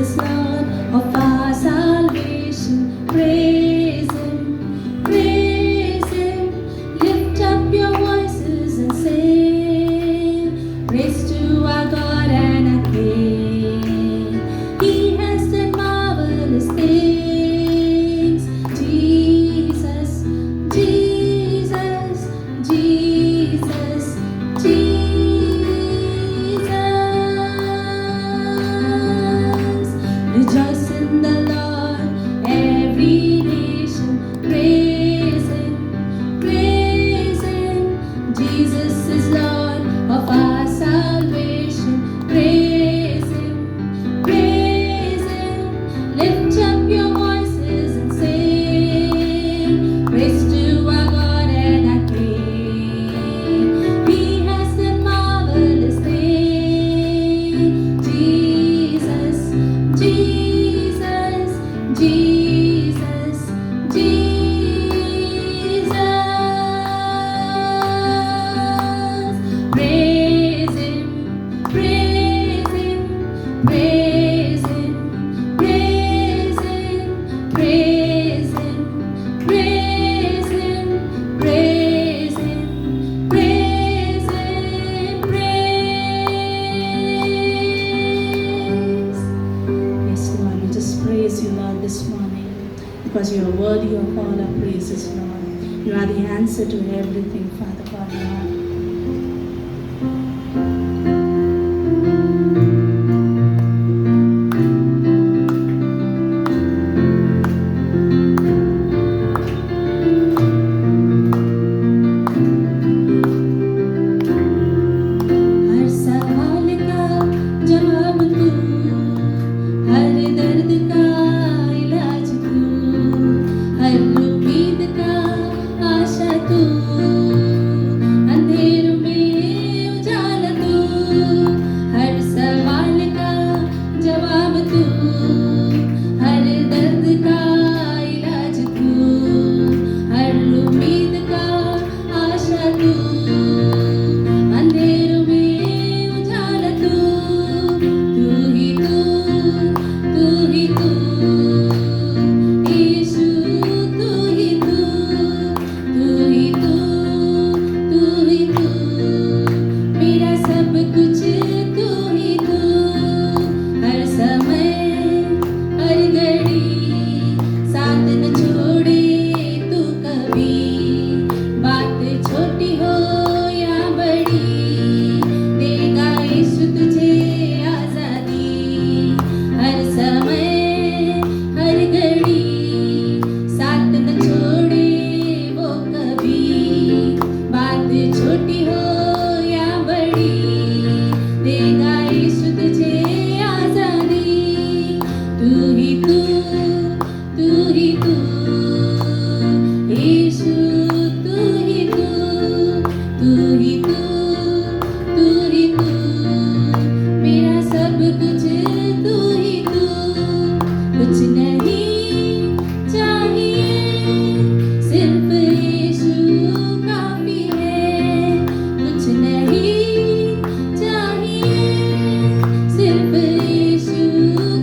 is Lord of our salvation. Praise Him, praise Him. Lift up your voices and sing. Praise to our God and our King. He has done marvelous things. Jesus, Jesus, Jesus, Jesus. Rejoice in the Lord, every nation. Praise Him, praise Him. Jesus is Lord of our salvation. Praise Him, praise Him. Lift up your voices and sing. Praise to our God and our King. He has done marvelous things. Jesus, Jesus, Jesus, Jesus. Praise Him, praise Him, praise Him, praise Him, praise Him, praise Him, praise Him, praise Him, praise. Yes, Lord, we just praise you, Lord, this morning because you are worthy of all our praises, Lord. You are the answer to everything, Father God, Lord. हर सवाल का जवाब तू, हर दर्द का इलाज तू, हर उम्मीद का आशा तू, अंधेरों में उजाला तू, हर सवाल का जवाब तू, हर दर्द का इलाज तू, हर उम्मीद का आशा तू, अंधेरों में उजाला तू, तू ही तू, तू ही तू, यीशु तू ही तू, तू ही तू, तू ही तू, मेरा सब कुछ तू ही तू, हर समय हर घड़ी साथ न छोड़े तू कभी, बात छोटी हो या बड़ी, देगा यीशु तुझे आजादी, हर समय हर घड़ी साथ न छोड़े वो कभी, बात छोटी हो या बड़ी, देगा यीशु तुझे आजादी, तू ही तू, तू ही तू, यीशु तू ही तू, तू ही तू, तू ही तू, मेरा सब कुछ तू ही तू, कुछ नहीं चाहिए, सिर्फ यीशु काफी है, कुछ नहीं चाहिए, सिर्फ यीशु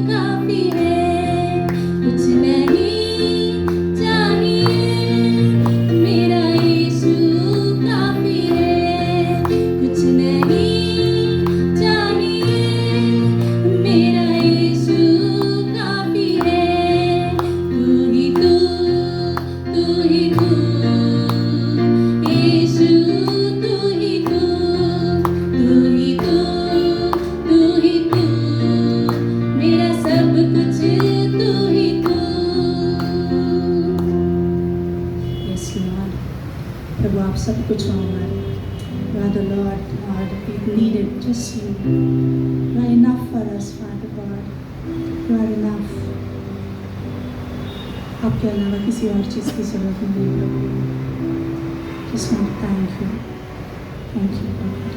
काफी है, कुछ नहीं चाहिए, मेरा यीशु काफी है, कुछ नहीं चाहिए, मेरा यीशु काफी है, तू ही तू, तू ही तू, यीशु तू ही तू, तू ही तू, तू ही तू, मेरा सब कुछ तू ही तू. Yes, Lord. प्रभु आप सब कुछ हो हमारे. You are the Lord, God. We needed just you. You are enough for us, Father God. You are enough. आपके अलावा किसी और चीज़ की जरूरत नहीं है प्रभु. Just want to thank you. Thank you, God.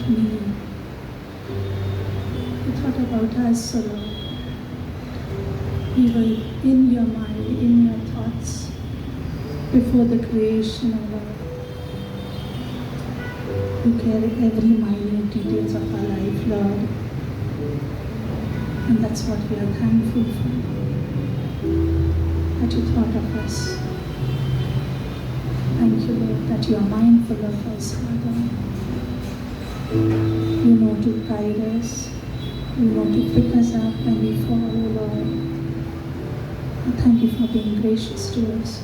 me. You thought about us, O Lord. We were in your mind, in your thoughts, before the creation, O Lord. You care every minute details of our life, Lord. And that's what we are thankful for, that you thought of us. Thank you, Lord, that you are mindful of us, Father. You know to guide us. You know to pick us up when we fall, Lord. And thank you for being gracious to us.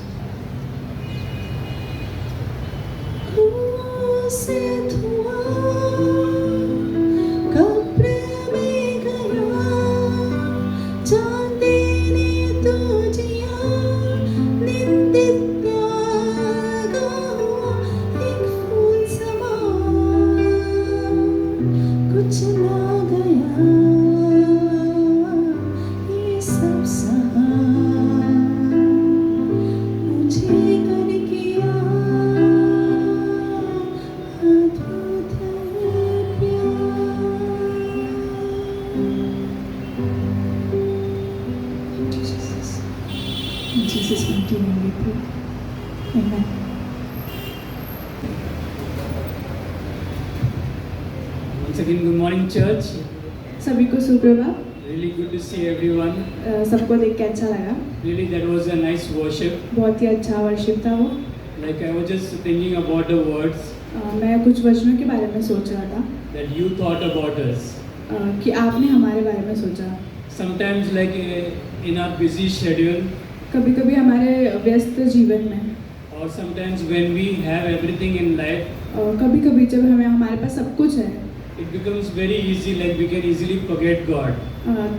In Jesus' mighty name we pray. Amen. Once again, good morning, church. सभी को सुप्रभात। Really good to see everyone. सबको देख के अच्छा लगा। Really, that was a nice worship. बहुत ही अच्छा वर्शिप था वो। Like I was just thinking about the words मैं कुछ वचनों के बारे में सोच रहा था that you thought about us. कि आपने हमारे बारे में सोचा। Sometimes, like in our busy schedule, कभी-कभी हमारे व्यस्त जीवन में, or sometimes when we have everything in life, कभी-कभी जब हमारे पास सब कुछ है, it becomes very easy. Like we can easily forget God.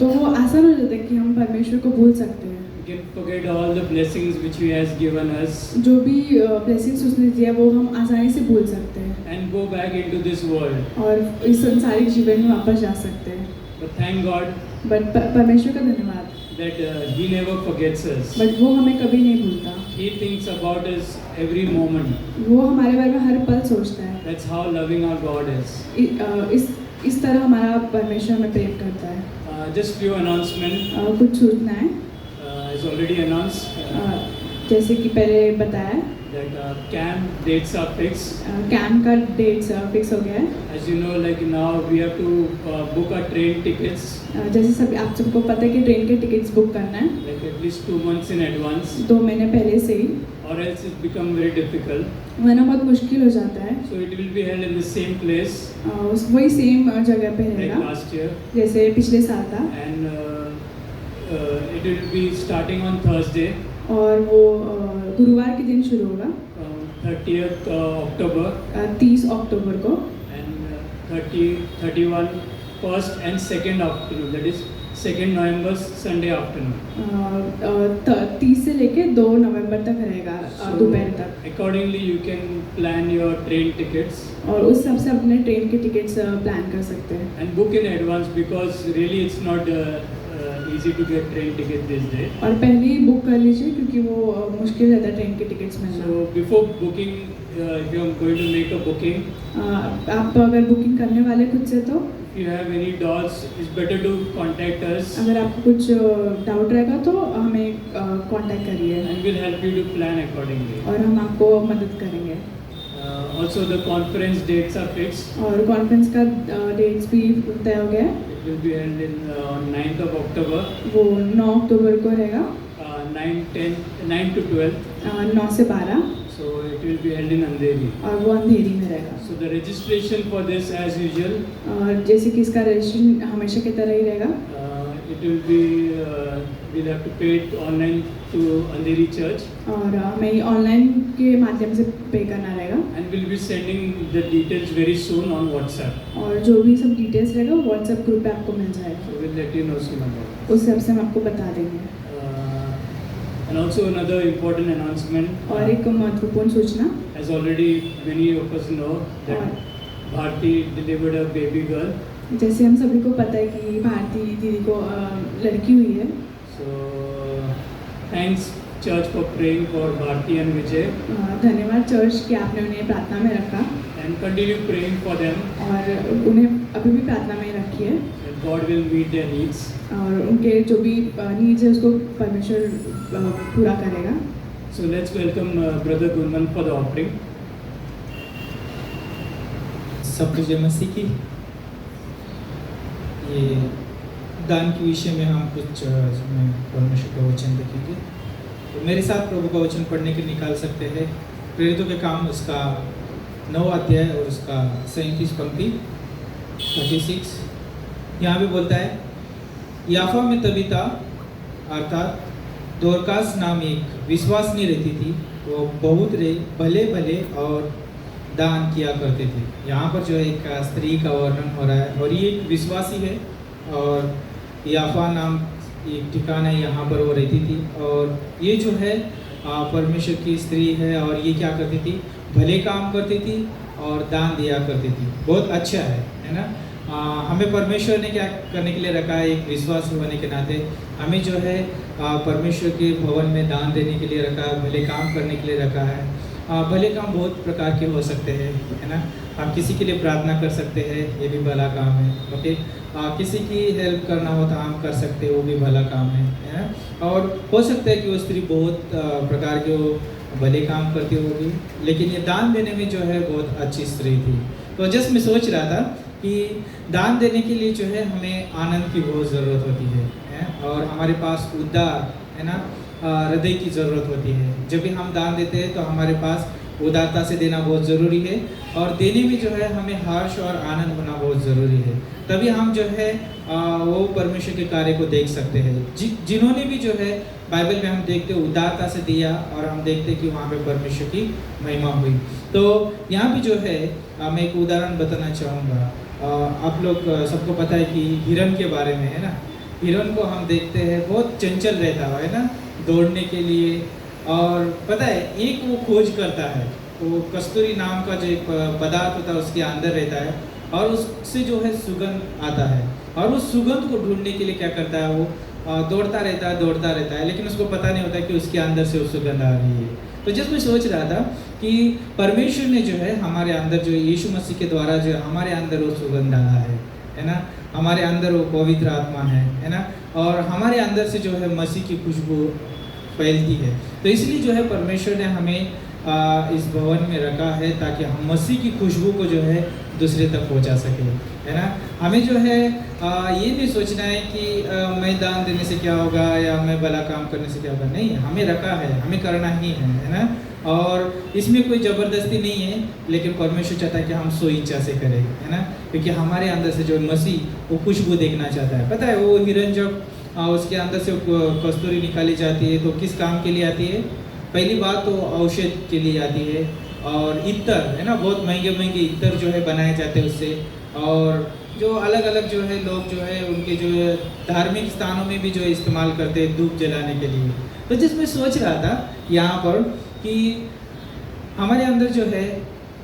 तो वो आसान हो जाता है कि हम परमेश्वर को भूल सकते हैं। We can forget all the blessings which He has given us, जो भी ब्लेसिंग्स उसने दिया वो हम आसानी से भूल सकते हैं and go back into this world. और इस संसारिक जीवन में वापस जा सकते हैं। But thank God बट परमेश्वर का धन्यवाद that He never forgets us. But वो हमें कभी नहीं भूलता। He thinks about us every moment. वो हमारे बारे में हर पल सोचता है। That's how loving our God is. इस तरह हमारा परमेश्वर में प्रेम करता है। Just few announcement. कुछ सूचनाएं Is already announced जैसे कि पहले बताया that camp dates are fixed. Camp का डेट्स फिक्स हो गया है। As you know, like now we have to book our train tickets जैसे सभी आप सबको पता है कि ट्रेन के टिकट्स बुक करना है like at least 2 months in advance, 2 महीने पहले से ही, or else it become very difficult. वरना बहुत मुश्किल हो जाता है। So it will be held in the same place वही सेम जगह पे like रहेगा last year, जैसे पिछले साल था and it will be starting on Thursday, और वो गुरुवार के दिन शुरू होगा 30th October, 30 अक्टूबर को, and 30, 31, 1st and 2nd afternoon, that is 2nd November Sunday afternoon. 30 से लेके 2 नवंबर तक रहेगा दोपहर तक। Accordingly you can plan your train tickets और उस हिसाब से अपने ट्रेन के टिकट्स प्लान कर सकते हैं and book in advance, because really it's not easy to get train ticket this day. और पहले ही बुक कर लीजिए क्योंकि वो मुश्किल रहता है ट्रेन के टिकट्स मिलना। So before booking, if you are going to make a booking, आप अगर बुकिंग करने वाले खुद से तो if you have any doubts, it's better to contact us अगर आपको कुछ डाउट रहेगा तो हमें कांटेक्ट करिए and we'll help you to plan accordingly. और हम आपको मदद करेंगे। Also the conference dates are fixed. और कॉन्फ्रेंस का डेट्स भी तय हो गया है। It will be held in on 9th of October, वो 9 अक्टूबर को रहेगा 9 to 12. 9 से 12 So it will be held in Andheri. और वो अंधेरी में रहेगा। So the registration for this, as usual, और जैसे कि इसका रजिस्ट्रेशन हमेशा की तरह ही रहेगा। it will be we'll have to pay it online to Andheri Church, और हमें ऑनलाइन के माध्यम से पे करना रहेगा and we'll be sending the details very soon on WhatsApp. और जो भी सब डिटेल्स रहेगा व्हाट्सएप ग्रुप पे आपको मिल जाएगा। So we'll let you know soon about it. उस हिसाब से हम आपको बता देंगे। And also another important announcement. और एक महत्वपूर्ण सूचना, As already many of us know that Bharti delivered a baby girl. जैसे हम सभी को पता है कि भारती दीदी को लड़की हुई है। So thanks church for praying for Bharti and Vijay. धन्यवाद चर्च कि आपने उन्हें प्रार्थना में रखा। and continue praying for them. और उन्हें अभी भी प्रार्थना में रखिए That God will meet their needs. और उनके जो भी नीड्स है उसको परमेश्वर पूरा करेगा। So let's welcome Brother Gunman for the offering. सबको जय मसीह की। ये दान के विषय में हम कुछ परमेश्वर का वचन देखेंगे। तो मेरे साथ प्रभु का वचन पढ़ने के निकाल सकते हैं प्रेरितों के काम उसका 9 अध्याय और उसका 37 पंक्ति 36। यहाँ भी बोलता है, याफा में तबीता अर्थात दोरकास नाम एक विश्वासनी रहती थी, वो बहुत भले भले और दान किया करते थे। यहाँ पर जो है एक स्त्री का वर्णन हो रहा है और ये एक विश्वासी है और याफा नाम एक ठिकाना है, यहाँ पर वो रहती थी। और ये जो है परमेश्वर की स्त्री है और ये क्या करती थी, भले काम करती थी और दान दिया करती थी। बहुत अच्छा है ना। हमें परमेश्वर ने क्या करने के लिए रखा है, एक विश्वासी होने के नाते हमें जो है परमेश्वर के भवन में दान देने के लिए रखा है, भले काम करने के लिए रखा है। भले काम बहुत प्रकार के हो सकते हैं, है ना। आप किसी के लिए प्रार्थना कर सकते हैं, ये भी भला काम है। ओके, किसी की हेल्प करना हो तो हम कर सकते हैं, वो भी भला काम है ना। और हो सकता है कि वो स्त्री बहुत प्रकार के वो भले काम करती होगी, लेकिन ये दान देने में जो है बहुत अच्छी स्त्री थी। तो जस्ट मैं सोच रहा था कि दान देने के लिए जो है हमें आनंद की बहुत ज़रूरत होती है और हमारे पास उदार है ना हृदय की ज़रूरत होती है। जब भी हम दान देते हैं तो हमारे पास उदारता से देना बहुत ज़रूरी है और देने में जो है हमें हर्ष और आनंद होना बहुत ज़रूरी है। तभी हम जो है वो परमेश्वर के कार्य को देख सकते हैं। जिन्होंने भी जो है बाइबल में हम देखते उदारता से दिया और हम देखते कि वहाँ पे परमेश्वर की महिमा हुई। तो यहाँ भी जो है मैं एक उदाहरण बताना चाहूँगा। आप लोग सबको पता है कि हिरन के बारे में है ना। हिरन को हम देखते हैं बहुत चंचल रहता है ना दौड़ने के लिए। और पता है एक वो खोज करता है, वो कस्तूरी नाम का जो एक पदार्थ होता है उसके अंदर रहता है और उससे जो है सुगंध आता है और उस सुगंध को ढूंढने के लिए क्या करता है, वो दौड़ता रहता है, लेकिन उसको पता नहीं होता कि उसके अंदर से वो सुगंध आ रही है। तो जब मैं सोच रहा था कि परमेश्वर ने जो है हमारे अंदर जो यीशु मसीह के द्वारा जो हमारे अंदर वो सुगंध डाला है ना। हमारे अंदर वो पवित्र आत्मा है ना। और हमारे अंदर से जो है मसीह की खुशबू फैलती है। तो इसलिए जो है परमेश्वर ने हमें इस भवन में रखा है ताकि हम मसीह की खुशबू को जो है दूसरे तक पहुंचा सके, है ना। हमें जो है ये नहीं सोचना है कि मैं दान देने से क्या होगा या मैं भला काम करने से क्या होगा। नहीं, हमें रखा है, हमें करना ही है ना। और इसमें कोई ज़बरदस्ती नहीं है, लेकिन परमेश्वर चाहता है कि हम सो इच्छा से करें, है ना। क्योंकि हमारे अंदर से जो मसीह वो खुशबू देखना चाहता है। पता है वो हिरन जब उसके अंदर से कस्तूरी निकाली जाती है तो किस काम के लिए आती है? पहली बात तो औषध के लिए आती है। और इत्तर है ना, बहुत महंगे इत्तर जो है बनाए जाते हैं उससे। और जो अलग अलग जो है लोग जो है उनके जो है धार्मिक स्थानों में भी जो इस्तेमाल करते हैं धूप जलाने के लिए। तो जिसमें सोच रहा था यहाँ पर कि हमारे अंदर जो है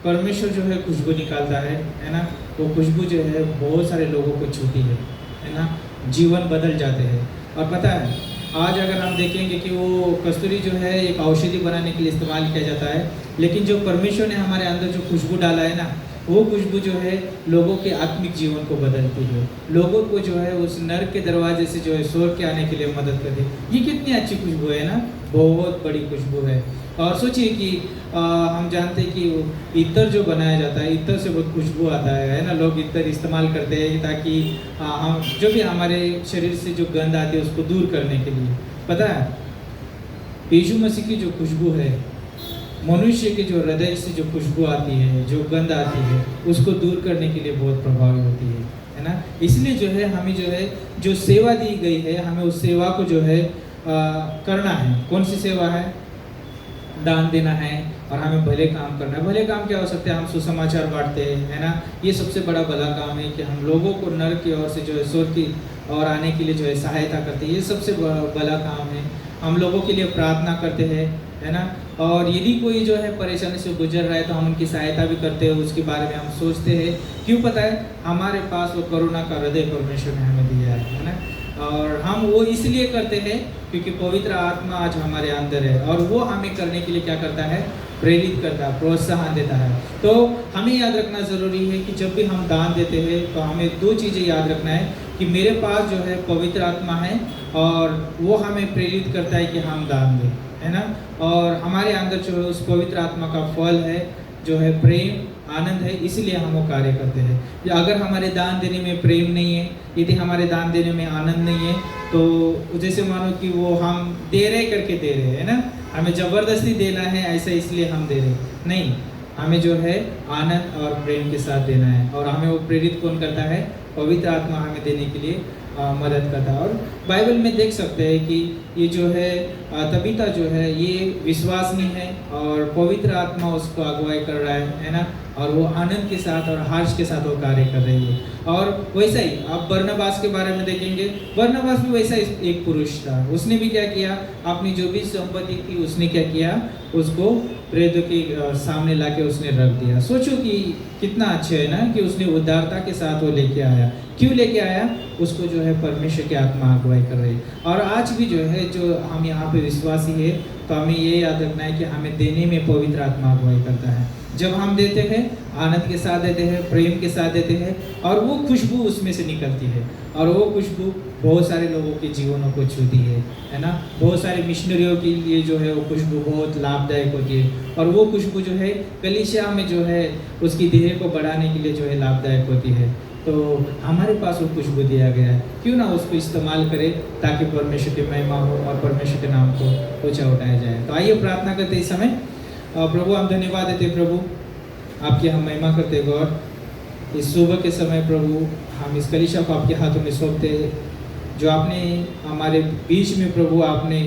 परमेश्वर जो है खुशबू निकालता है ना। वो खुशबू जो है बहुत सारे लोगों को छूती है ना, जीवन बदल जाते हैं। और पता है आज अगर हम देखेंगे कि वो कस्तूरी जो है एक औषधि बनाने के लिए इस्तेमाल किया जाता है, लेकिन जो परमेश्वर ने हमारे अंदर जो खुशबू डाला है ना, वो खुशबू जो है लोगों के आत्मिक जीवन को बदलती है, लोगों को जो है उस नर्क के दरवाजे से जो है स्वर्ग के आने के लिए मदद करती है। ये कितनी अच्छी खुशबू है ना, बहुत बड़ी खुशबू है। और सोचिए कि हम जानते हैं कि इत्तर जो बनाया जाता है, इत्तर से बहुत खुशबू आता है ना। लोग इत्तर इस्तेमाल करते हैं ताकि हम जो भी हमारे शरीर से जो गंध आती है उसको दूर करने के लिए। पता है यीशु मसीह की जो खुशबू है, मनुष्य के जो हृदय से जो खुशबू आती है, जो गंध आती है, उसको दूर करने के लिए बहुत प्रभावी होती है ना। इसलिए जो है हमें जो है जो सेवा दी गई है, हमें उस सेवा को जो है करना है। कौन सी सेवा है? दान देना है और हमें भले काम करना है। भले काम क्या हो सकते हैं? हम सुसमाचार बांटते हैं, है ना। ये सबसे बड़ा भला काम है कि हम लोगों को नर्क की ओर से जो है स्वर्ग की ओर आने के लिए जो है सहायता करते हैं। ये सबसे भला काम है। हम लोगों के लिए प्रार्थना करते हैं, है ना। और यदि कोई जो है परेशानी से गुजर रहा है तो हम उनकी सहायता भी करते हैं, उसके बारे में हम सोचते हैं। क्यों? पता है हमारे पास वो करुणा का हृदय परमेश्वर ने हमें दिया है ना। और हम वो इसलिए करते हैं क्योंकि पवित्र आत्मा आज हमारे अंदर है और वो हमें करने के लिए क्या करता है, प्रेरित करता है, प्रोत्साहन देता है। तो हमें याद रखना ज़रूरी है कि जब भी हम दान देते हैं तो हमें दो चीज़ें याद रखना है कि मेरे पास जो है पवित्र आत्मा है और वो हमें प्रेरित करता है कि हम दान दें, है ना। और हमारे अंदर जो है उस पवित्र आत्मा का फल है जो है प्रेम, आनंद है, इसलिए हम वो कार्य करते हैं। या अगर हमारे दान देने में प्रेम नहीं है, यदि हमारे दान देने में आनंद नहीं है, तो जैसे मानो कि वो हम दे रहे करके दे रहे हैं ना, हमें ज़बरदस्ती देना है ऐसा इसलिए हम दे रहे नहीं, हमें जो है आनंद और प्रेम के साथ देना है। और हमें वो प्रेरित कौन करता है, पवित्र आत्मा हमें देने के लिए मदद करता है। और बाइबल में देख सकते हैं कि ये जो है तबीता जो है ये विश्वासनी है और पवित्र आत्मा उसको अगुवाई कर रहा है ना, और वो आनंद के साथ और हर्ष के साथ वो कार्य कर रही है। और वैसा ही आप बरनबास के बारे में देखेंगे, बरनबास भी वैसा एक पुरुष था, उसने भी क्या किया, अपनी जो भी संपत्ति थी उसने क्या किया, उसको प्रेरितों के सामने लाके उसने रख दिया। सोचो कि कितना अच्छा है ना कि उसने उदारता के साथ वो लेके आया। क्यों लेके आया, उसको जो है परमेश्वर की आत्मा अगुवाई कर रही है। और आज भी जो है जो हम यहाँ पे विश्वासी है तो हमें ये याद रखना है कि हमें देने में पवित्र आत्मा अगुवाई करता है। जब हम देते हैं आनंद के साथ देते हैं, प्रेम के साथ देते हैं, और वो खुशबू उसमें से निकलती है और वो खुशबू बहुत सारे लोगों के जीवनों को छूती है ना। बहुत सारे मिशनरियों के लिए जो है वो खुशबू बहुत लाभदायक होती है और वो खुशबू जो है कलीसिया में जो है उसकी देह को बढ़ाने के लिए जो है लाभदायक होती है। तो हमारे पास वो खुशबू दिया गया है, क्यों ना उसको इस्तेमाल करें ताकि परमेश्वर की महिमा हो और परमेश्वर के नाम को ऊंचा उठाया जाए। तो आइए प्रार्थना करते इस समय। प्रभु हम धन्यवाद देते प्रभु, आपकी हम महिमा करते गॉड। इस सुबह के समय प्रभु हम इस कलीसिया को आपके हाथों में सौंपते हैं, जो आपने हमारे बीच में प्रभु आपने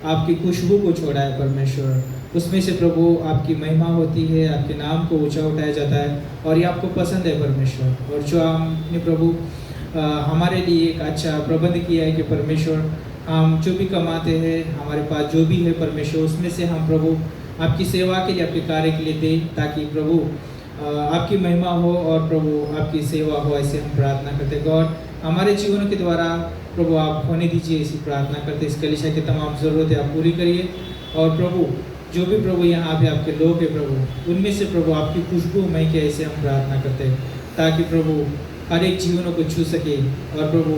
आपकी खुशबू को छोड़ा है परमेश्वर, उसमें से प्रभु आपकी महिमा होती है, आपके नाम को ऊंचा उठाया जाता है और ये आपको पसंद है परमेश्वर। और जो हमने प्रभु हमारे लिए एक अच्छा प्रबंध किया है कि परमेश्वर हम जो भी कमाते हैं, हमारे पास जो भी है परमेश्वर, उसमें से हम प्रभु आपकी सेवा के लिए, आपके कार्य के लिए दें, ताकि प्रभु आपकी महिमा हो और प्रभु आपकी सेवा हो। ऐसे हम प्रार्थना करते गॉड, हमारे जीवनों के द्वारा प्रभु आप होने दीजिए, ऐसी प्रार्थना करते। इस कलीसिया की तमाम ज़रूरतें आप पूरी करिए और प्रभु जो भी प्रभु यहाँ पे आपके लोग हैं प्रभु, उनमें से प्रभु आपकी खुशबू महके, ऐसे हम प्रार्थना करते हैं ताकि प्रभु हर एक जीवनों को छू सके और प्रभु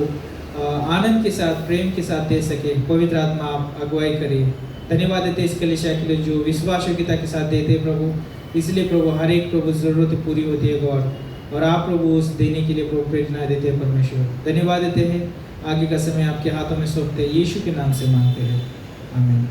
आनंद के साथ, प्रेम के साथ दे सके। पवित्र आत्मा आप अगुवाई करें। धन्यवाद देते इस कलीसिया के लिए जो विश्वास योग्यता के साथ देते हैं प्रभु, इसलिए प्रभु हर एक प्रभु ज़रूरत पूरी होती है गॉड, और आप प्रभु उस देने के लिए प्रभु प्रेरणा देते हैं परमेश्वर। धन्यवाद देते हैं, आगे का समय आपके हाथों में सौंपते हैं, यीशु के नाम से मांगते हैं, आमीन।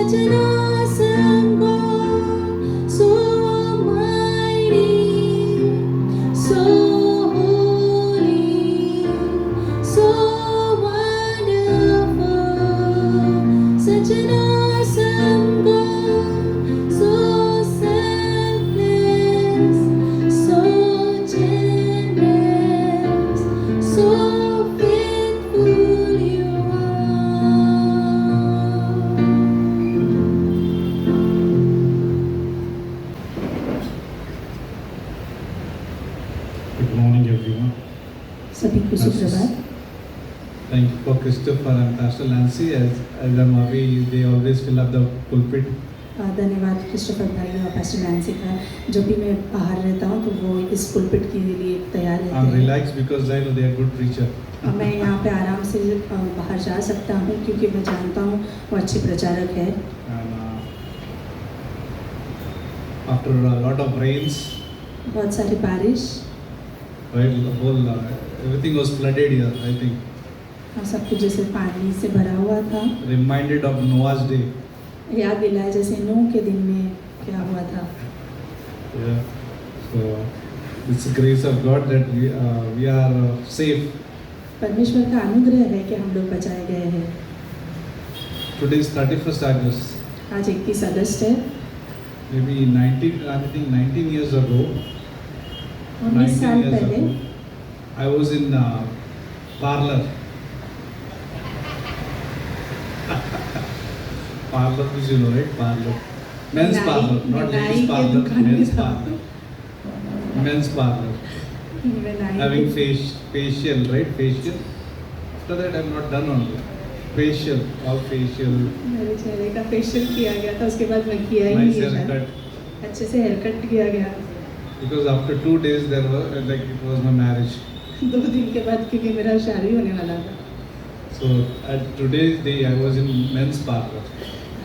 such an awesome God, so mighty, so holy, so wonderful. Such an awesome God, so selfless, so generous, so faithful you are. Good morning, everyone. सभी को सुप्रभात। Thank you for Christopher and Pastor Nancy. As I'm away, they always fill up the pulpit. धन्यवाद Christopher भाई और pastor Nancy का। जब भी मैं बाहर रहता हूँ तो वो इस पुलपिट के लिए तैयार रहते I'm हैं। relaxed because I know they are good preacher. मैं यहाँ पे आराम से बाहर जा सकता हूँ क्योंकि मैं जानता हूँ वो अच्छे प्रचारक है। And after a lot of rains, बहुत सारी बारिश right, the whole everything was flooded here. I think और सब कुछ जैसे पानी से भरा हुआ था। reminded of Noah's day. याद दिलाया जैसे नूह के दिन में क्या हुआ था। Yeah. So it's the grace of God that we are safe. परमेश्वर का अनुग्रह है कि हम लोग बचाए गए हैं। Today is 31st August. आज 31 अगस्त है। Maybe 19 years ago. 19 साल पहले I was in parlor. Parlor, which you know, right? Parlor. Men's Naai- parlor, not naai ladies ke parlor. dukaan mein Men's tha. parlor. Men's parlor. मैं नाई Having थी। facial, right? Facial. After that, I'm not done only. Facial, all facial. मेरे चेहरे का facial किया गया था उसके बाद मैं किया ही Nice नहीं है। haircut. अच्छे से हेयर कट किया गया। Because after 2 days, there was like it was my marriage. 2 दिन के बाद क्योंकि मेरा शादी होने वाला था। So at today's day, I was in men's parlor.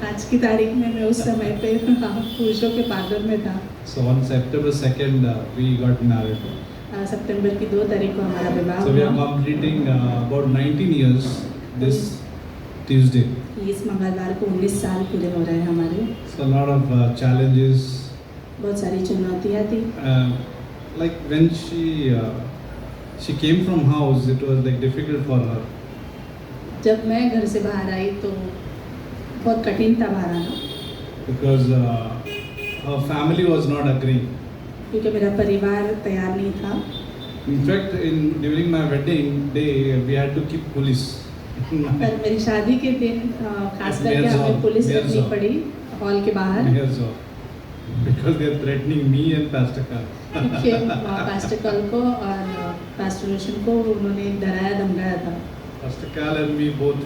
आज की तारीख में मैं उस समय पे पुरुषों के पार्लर में था। So on September 2nd, we got married. सितंबर की 2 तारीख को हमारा विवाह So we are हुआ। completing about 19 years this Tuesday. इस मंगलवार को 19 साल पूरे हो रहे हैं हमारे। So a lot of challenges. बहुत सारी चुनौतियाँ थी। Like when she came from house, it was like difficult for her जब मैं घर से बाहर आई तो बहुत कठिन था बाहर आना because her family was not agreeing. क्योंकि मेरा परिवार तैयार नहीं था। In fact, during my wedding day, we had to keep police. पर मेरी शादी के दिन खास करके Mayor's हमें hall, पुलिस Mayor's रखनी hall. पड़ी हॉल के बाहर Yes, sir. Because they are threatening me and Pastor Khan. क्योंकि पास्टर कल को और पास्टर रोशन को उन्होंने डराया धमकाया था। Pastor Kal and me both.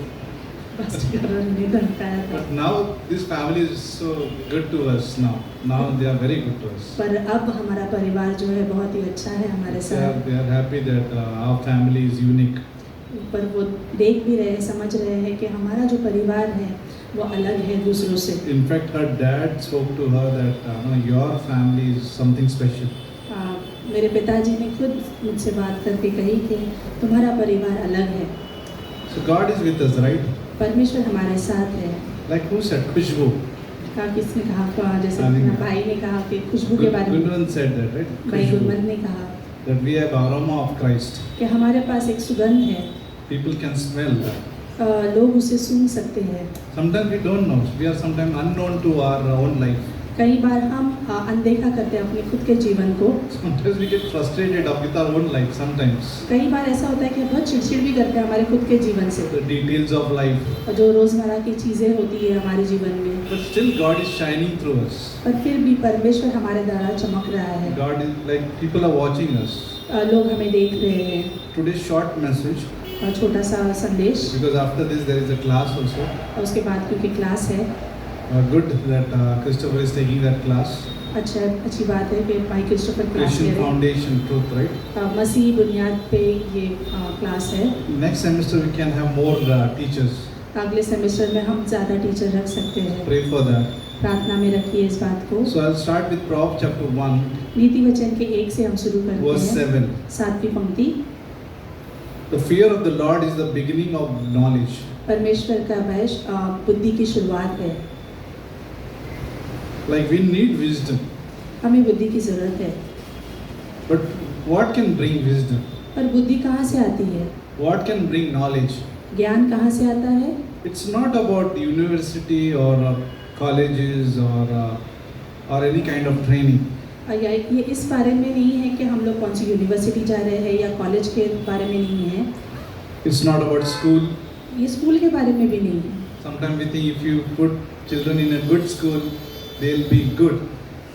Pastor कल ने धमकाया था। But now this family is so good to us now. Now they are very good to us. पर अब हमारा परिवार जो है बहुत ही अच्छा है हमारे साथ। They are happy that our family is unique. पर वो देख भी रहे हैं समझ रहे हैं कि हमारा जो परिवार है वो अलग है दूसरों से। In fact, her dad spoke to her that your family is something special. मेरे पिताजी ने खुद मुझसे बात करके कही कि तुम्हारा परिवार अलग है। So God is with us, right? परमेश्वर हमारे साथ है। Like who said? Khushbu. किसने कहा जैसे आलिंग। अपना भाई ने कहा कि खुशबू के बारे में Gulran said that, right? भाई Khushbu. गुरमत ने कहा That we have aroma of Christ. कि हमारे पास एक सुगंध है। People can smell that. लोग उसे सूंघ सकते हैं। Sometimes we don't know. We are sometimes unknown to our own life. कई बार हम अनदेखा करते हैं अपने खुद के जीवन को। Sometimes we get frustrated with our own life. Sometimes कई बार ऐसा होता है कि हम बहुत चिड़चिड़ भी करते हैं हमारे खुद के जीवन से the details of life. और जो रोज़मर्रा की चीज़ें होती है हमारे जीवन में। But still, God is shining through us. पर फिर भी परमेश्वर हमारे द्वारा चमक रहा है। God is like people are watching us. लोग हमें देख रहे हैं। Today's short message, और छोटा सा संदेश because after this there is a class also. और उसके बाद क्योंकि क्लास है। Good that Christopher is taking that class. अच्छी बात है कि भाई क्रिस्टोफर क्लास ले Christian रहे हैं। Foundation Truth, right? मसीह बुनियाद पे ये क्लास है। Next semester we can have more teachers. अगले सेमेस्टर में हम ज़्यादा टीचर रख सकते हैं। Pray for that. प्रार्थना में रखिए इस बात को। So I'll start with Proverbs chapter 1, नीति वचन के 1 से हम शुरू करते verse हैं। 7. 7वीं पंक्ति। The fear of the Lord is the beginning of knowledge. परमेश्वर का भय बुद्धि की शुरुआत है। Like we need wisdom. हमें बुद्धि की ज़रूरत है, But what can bring wisdom? पर बुद्धि कहाँ से आती है? What can bring knowledge? ज्ञान कहाँ से आता है? It's not about university or colleges or any kind of training. ये इस बारे में नहीं है कि हम लोग कौन सी यूनिवर्सिटी जा रहे हैं या कॉलेज के बारे में नहीं है, It's not about school. ये स्कूल के बारे में भी नहीं है। Sometimes we think if you put children in a good school, they'll be good.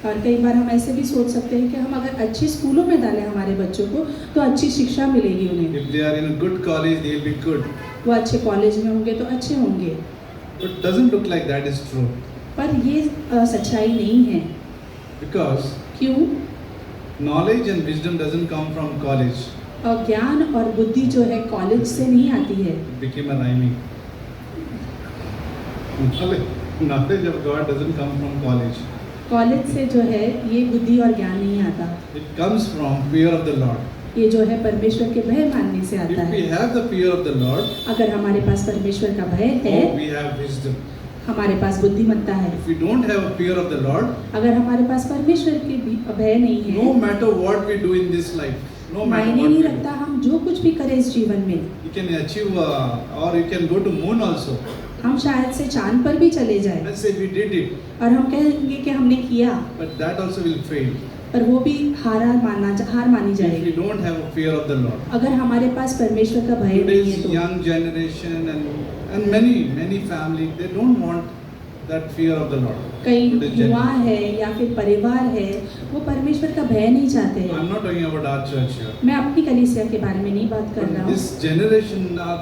और कई बार हम ऐसे भी सोच सकते हैं कि हम अगर अच्छे स्कूलों में डालें हमारे बच्चों को तो अच्छी शिक्षा मिलेगी उन्हें, If they are in a good college, they'll be good. वो अच्छे कॉलेज में होंगे तो अच्छे होंगे। But it doesn't look like that is true. पर ये सच्चाई नहीं है। Because क्यों? knowledge and wisdom doesn't come from college. और ज्ञान और बुद्धि जो है कॉलेज से नहीं आती है। It became a rhyming. Knowledge of God doesn't come from college. College से जो है ये बुद्धि और ज्ञान नहीं आता, It comes from fear of the Lord. ये जो है परमेश्वर के भय मानने से आता If we है। have the fear of the Lord, अगर हमारे पास परमेश्वर का भय है, we have wisdom. हमारे पास बुद्धिमत्ता है। If we don't have a fear of the Lord, अगर हमारे पास परमेश्वर के भय नहीं है, no matter what we do in this life, no matter मायने what नहीं we रखता do, हम जो कुछ भी करें इस जीवन में, you can achieve or you can go to moon also. हम शायद से चांद पर भी चले जाएं Let's say we did it, और हम कहेंगे कि हमने किया, but that also will fail. पर वो भी हार मानी If जाएगी we don't have a fear of the Lord. अगर हमारे पास परमेश्वर का भय नहीं है Today's तो। young generation and many family, they don't want that fear of the Lord. कई Today's युवा generation. है या फिर परिवार है, वो परमेश्वर का भय नहीं चाहते हैं। I'm not talking about our church here. मैं अपनी कलीसिया के बारे में नहीं बात कर But रहा हूँ, this generation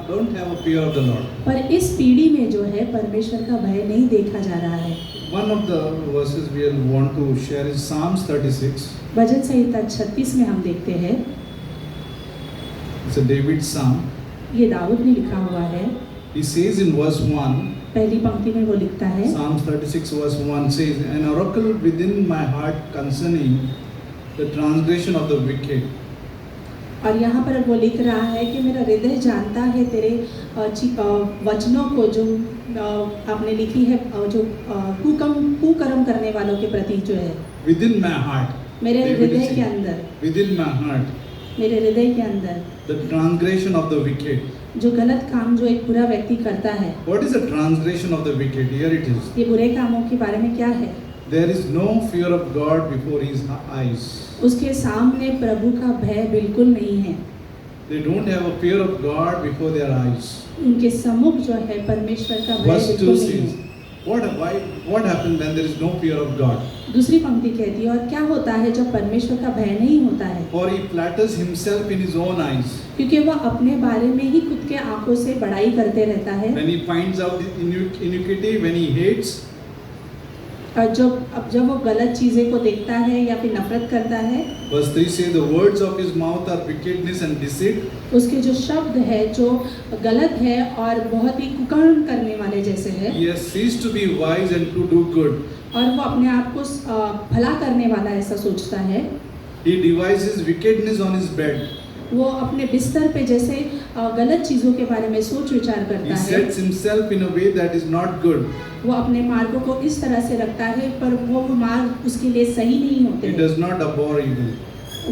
don't have a fear of the Lord. पर इस पीढ़ी में जो है परमेश्वर का भय नहीं देखा जा रहा है। One of the verses we will want to share is Psalms 36. भजन संहिता 36 में हम देखते हैं, It's a David psalm. ये दाऊद ने लिखा हुआ है। He says in verse 1, पहली पंक्ति में वो लिखता है, Psalms 36 verse 1 says, An oracle within my heart concerning the transgression of the wicked. और यहाँ पर वो लिख रहा है कि मेरा हृदय जानता है तेरे वचनों को जो आपने लिखी है, जो कुकर्म करने वालों के प्रति जो है, Within my heart. मेरे David is हृदय के saying, अंदर, Within my heart. मेरे हृदय के अंदर The transgression of the wicked. जो गलत काम जो एक बुरा व्यक्ति करता है। What is the transgression of the wicked? Here it is. ये बुरे कामों के बारे में क्या है? There is no fear of God before his eyes. उसके सामने प्रभु का भय बिल्कुल नहीं है। They don't have a fear of God before their eyes. उनके सम्मुख जो है परमेश्वर का भय Verse 2 बिल्कुल नहीं says, है। what happened when there is no fear of God? दूसरी पंक्ति कहती है, और क्या होता है जब परमेश्वर का भय नहीं होता है? For he flatters himself in his own eyes. क्योंकि वह अपने बारे में ही खुद के आंखों से बड़ाई करते रहता है। When he finds out the iniquity, when he hates, और जब वो गलत चीजें को देखता है या फिर नफरत करता है, verse 3 says, the words of his mouth are wickedness and deceit. उसके जो शब्द है जो गलत है और बहुत ही कुकर्म करने वाले जैसे है, He has ceased to be wise and to do good. और वो अपने आप को भला करने वाला ऐसा सोचता है। He devises wickedness on his bed. वो अपने बिस्तर पे जैसे गलत चीजों के बारे में सोच विचार He करता है। sets himself in a way that is not good. वो अपने मार्गों को इस तरह से रखता है पर वो मार्ग उसके लिए सही नहीं होते He हैं। does not abhor evil.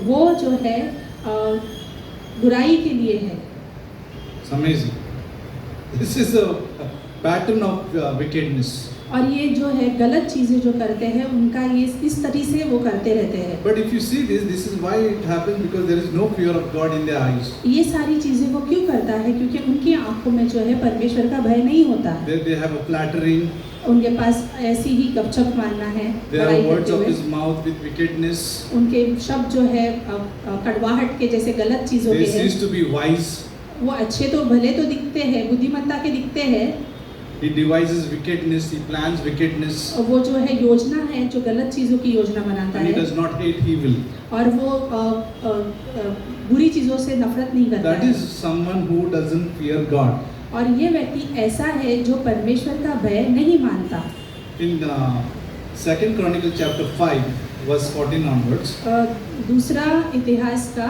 वो जो है बुराई के लिए है। It's amazing. This is a pattern of wickedness. और ये जो है गलत चीजें जो करते हैं उनका ये इस तरह से वो करते रहते हैं। But if you see this is why it happens, because there is no fear of God in their eyes. ये सारी चीजें वो क्यों करता है? क्योंकि उनकी आंखों में जो है परमेश्वर का भय नहीं होता है। They have a flattering. उनके पास ऐसी ही गपशप मारना है, They have बड़ाई words करते of हुए। his mouth with wickedness. उनके शब्द जो है कड़वाहट के जैसे गलत चीजों They के हैं। cease to be wise. वो अच्छे तो भले तो दिखते हैं, बुद्धिमत्ता के दिखते हैं। He devises wickedness. He plans wickedness. और वो जो है योजना है जो गलत चीजों की योजना बनाता And he है does not hate evil. और वो बुरी चीजों से नफरत नहीं करता That है। is someone who doesn't fear God. और ये व्यक्ति ऐसा है जो परमेश्वर का भय नहीं मानता। In 2 Chronicles chapter 5 verse 14 onwards. दूसरा इतिहास का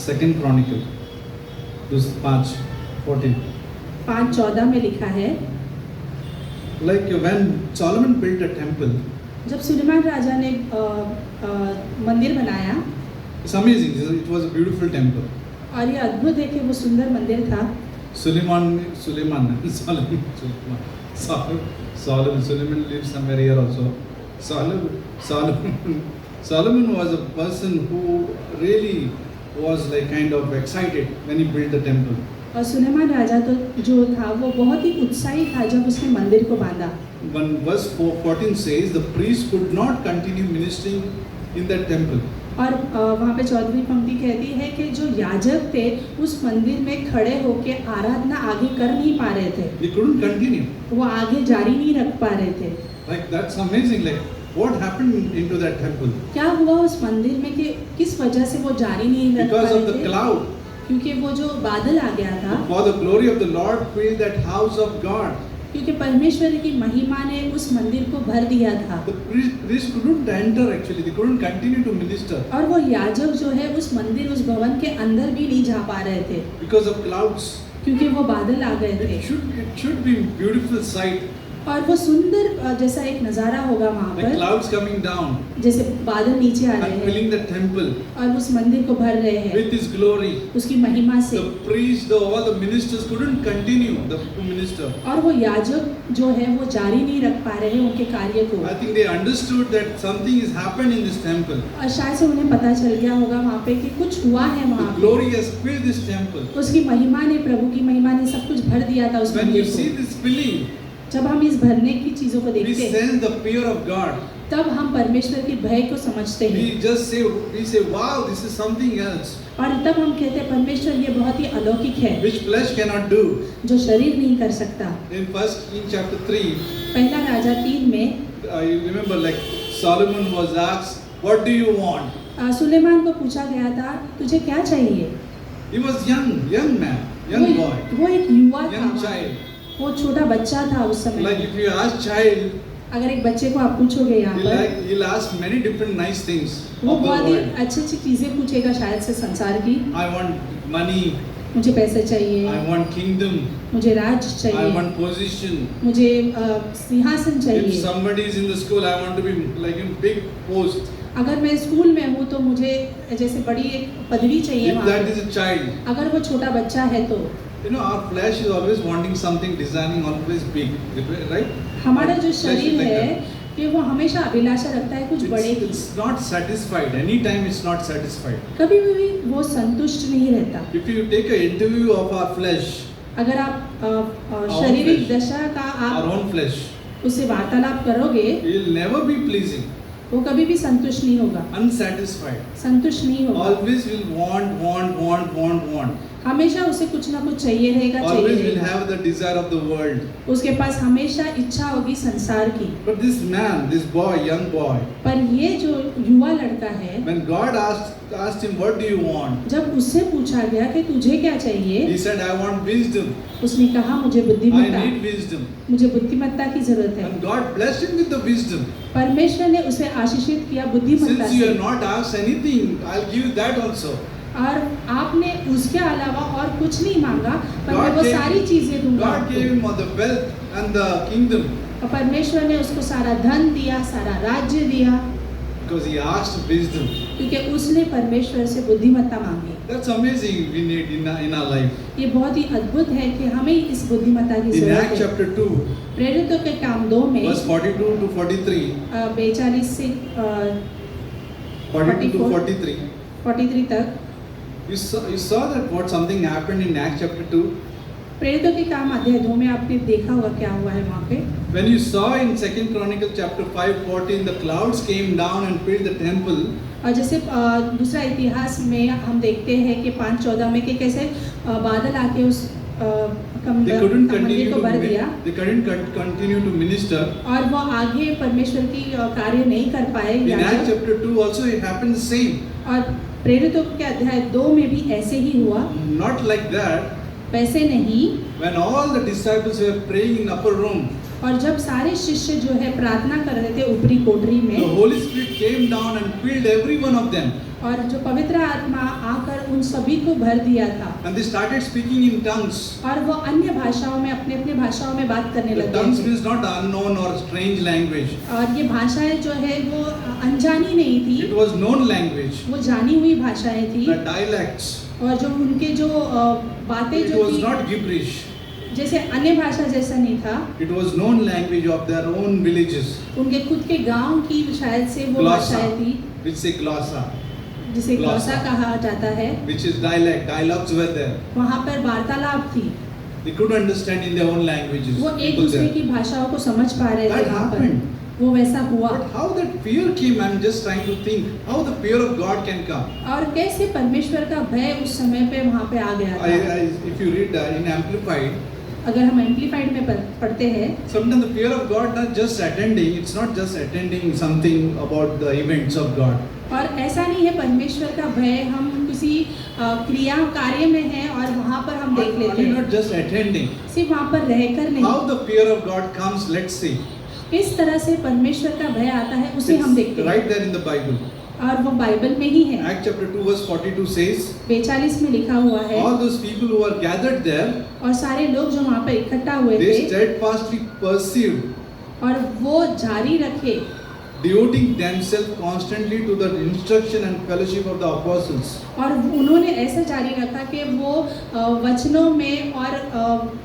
2 Chronicle 5:14. 5:14 में लिखा है, Like when Solomon built a temple, जब सुलेमान राजा ने मंदिर बनाया, It's amazing. It was a beautiful temple. और ये अद्भुत है कि वो सुंदर मंदिर था। Solomon lives somewhere here also. Solomon was a person who really was like kind of excited when he built the temple. और सुलेमान राजा तो जो था वो बहुत ही उत्साही था जब उसने मंदिर को बांधा। When verse 14 says the priest could not continue ministering in that temple. और वहाँ पे 14वीं पंक्ति कहती है कि जो याजक थे उस मंदिर में खड़े होके आराधना आगे कर नहीं पा रहे थे। They couldn't continue. वो आगे जारी नहीं रख पा रहे थे। Like that's amazing. Like what happened into that temple? क्या हुआ उस मंदिर में कि किस वजह से वो जारी नहीं रख पा Because of रहे the थे? cloud. क्योंकि वो जो बादल आ गया था, For the glory of the Lord filled that house of God. क्योंकि परमेश्वर की महिमा ने उस मंदिर को भर दिया था। The priest couldn't enter actually. They couldn't continue to minister और वो याजक जो है उस मंदिर उस भवन के अंदर भी नहीं जा पा रहे थे because of clouds. क्योंकि वो बादल आ गए थे। It should be beautiful sight. और वो सुंदर जैसा एक नजारा होगा वहाँ Like पर, clouds coming down जैसे बादल नीचे आ रहे and हैं filling the temple और उस मंदिर को भर रहे हैं with His glory. उसकी महिमा से। The priest, all the ministers couldn't continue to minister. और वो याजक जो है वो जारी नहीं रख पा रहे हैं उनके कार्य को। I think they understood that something has happened in this temple. और शायद से उन्हें पता चल गया होगा वहाँ पे कि कुछ हुआ है वहाँ The पे। glory has filled this temple. उसकी महिमा ने, प्रभु की महिमा ने सब कुछ भर दिया था उस When मंदिर you see को। this filling, जब हम इस भरने की चीजों को we देखते हैं sense the fear of God. तब हम परमेश्वर के भय को समझते हैं We say, wow, this is something else, और तब हम कहते हैं परमेश्वर ये बहुत ही अलौकिक है which flesh cannot do. जो शरीर नहीं कर सकता। In 1 Kings chapter 3, पहला राजा 3 में you remember like Solomon was asked, what do you want? Suleman को पूछा गया था तुझे क्या चाहिए? He was young man, young boy, वो एक युवा था, young child. वो छोटा बच्चा था उस समय। Like if you ask child, अगर एक बच्चे को आप पूछोगे यहाँ पर, he'll ask many different nice things वो of the बहुत ही world. अच्छी चीजें पूछेगा शायद से संसार की। I want money, मुझे पैसे चाहिए, I want kingdom, मुझे राज्य I चाहिए, want position. मुझे सिंहासन If चाहिए। somebody is in the school, I want to be like in big post. अगर मैं स्कूल में हूँ तो मुझे जैसे बड़ी एक पदवी चाहिए If वहाँ that पे। is a child, अगर वो छोटा बच्चा है तो our flesh is always wanting something designing, always big, right? हमारा जो Flesh is शरीर like है that. कि वो हमेशा अभिलाषा रखता है कुछ बड़े की। It's not satisfied. Anytime it's not satisfied. कभी भी वो संतुष्ट नहीं रहता। If you take an interview of our flesh, अगर आप शारीरिक flesh. दशा का our आप own flesh, उससे वार्तालाप करोगे it will never be pleasing, वो कभी भी संतुष्ट नहीं होगा, unsatisfied. संतुष्ट नहीं होगा। Always will want. हमेशा उसे कुछ ना कुछ चाहिए रहेगा, Always will रहेगा। have the desire of the world. उसके पास हमेशा इच्छा होगी संसार की। But this man, this boy, young boy, पर ये जो युवा लड़का है, when God asked him, what do you want? जब उससे पूछा गया कि तुझे क्या चाहिए, He said, I want wisdom. उसने कहा मुझे I बुद्धिमत्ता, need wisdom. मुझे बुद्धिमत्ता की जरूरत है। And God blessed him with the wisdom. परमेश्वर ने उसे आशीषित किया बुद्धिमत्ता Since you से। have not asked anything, I'll give you that also. और आपने उसके अलावा और कुछ नहीं मांगा, पर मैं वो सारी चीजें दूंगा God gave आपको। him all the wealth and the kingdom और परमेश्वर ने उसको सारा धन दिया, सारा राज्य दिया, because he asked wisdom. क्योंकि उसने परमेश्वर से बुद्धिमत्ता मांगी। That's amazing. We need in our life. ये बहुत ही अद्भुत है कि हमें इस बुद्धिमत्ता की In जरूरत Acts है। chapter 2, प्रेरितों के काम 2 में verse 42 to 43, 42 से 42 to 43, 43 तक you saw that what something happened in Acts chapter 2. प्रेरितों के काम अध्याय 2 में आपने देखा होगा क्या हुआ है वहाँ पे। When you saw in 2 Chronicles chapter 5:14, the clouds came down and filled the temple. और जैसे दूसरा इतिहास में हम देखते हैं कि 5:14 में कि कैसे बादल आके उस They couldn't मंदिर को भर दिया continue to minister. और वो आगे परमेश्वर की कार्य नहीं कर पाए। In Acts याजक। chapter 2 also it happened the same. और प्रेरितों के अध्याय 2 में भी ऐसे ही हुआ, Not like that. वैसे नहीं। When all the disciples were praying in upper room, और जब सारे शिष्य जो है प्रार्थना कर रहे थे ऊपरी कोठरी the में, Holy Spirit came down and filled every one of them. और जो पवित्र आत्मा आकर उन सभी को भर दिया था, And they started speaking in tongues. और वो अन्य भाषाओं में अपने अपने भाषाओं में बात करने The लग tongues गए थे। means not unknown or strange language. और ये भाषाएं जो है वो अनजानी नहीं It थी, was known language. वो जानी हुई भाषाएं थी, The dialects. और जो उनके जो बातें It जो was थी, not gibberish. जैसे अन्य भाषा जैसा नहीं था, It was known language of their own villages. उनके खुद के गांव की शायद से वो Glossa, भाषाएं थी, which say glossa, जिसे Glossa. ग्लॉसा कहा जाता है। which is dialect. Dialogues were there. वहाँ पर वार्तालाप थी, They could understand in their own languages. वो एक People दूसरे there. की भाषाओं को समझ पा रहे थे That वहाँ पर, happened. वो वैसा हुआ। But how that fear came, I'm just trying to think how the fear of God can come. और कैसे परमेश्वर का भय उस समय पे वहाँ पे आ गया था। If you read in Amplified, अगर हम एम्प्लीफाइड में पढ़ते हैं, sometimes the fear of God not just attending, it's not just attending something about the events of God. और ऐसा नहीं है परमेश्वर का भय हम किसी क्रिया कार्य में हैं और वहाँ पर हम देख लेते Only हैं, not just attending. सिर्फ वहाँ पर रहकर नहीं। How the fear of God comes, let's see. किस तरह से परमेश्वर का भय आता है उसे हम देखते It's हैं, right there in the Bible. और वो बाइबल में ही है। Acts chapter 2 verse 42 says, 42 में लिखा हुआ है, all those people who are gathered there, और सारे लोग जो वहाँ पर इकट्ठा हुए they थे steadfastly pursued, और वो जारी रखे, devoting themselves constantly to the instruction and fellowship of the apostles. और उन्होंने ऐसा जारी रखा कि वो वचनों में और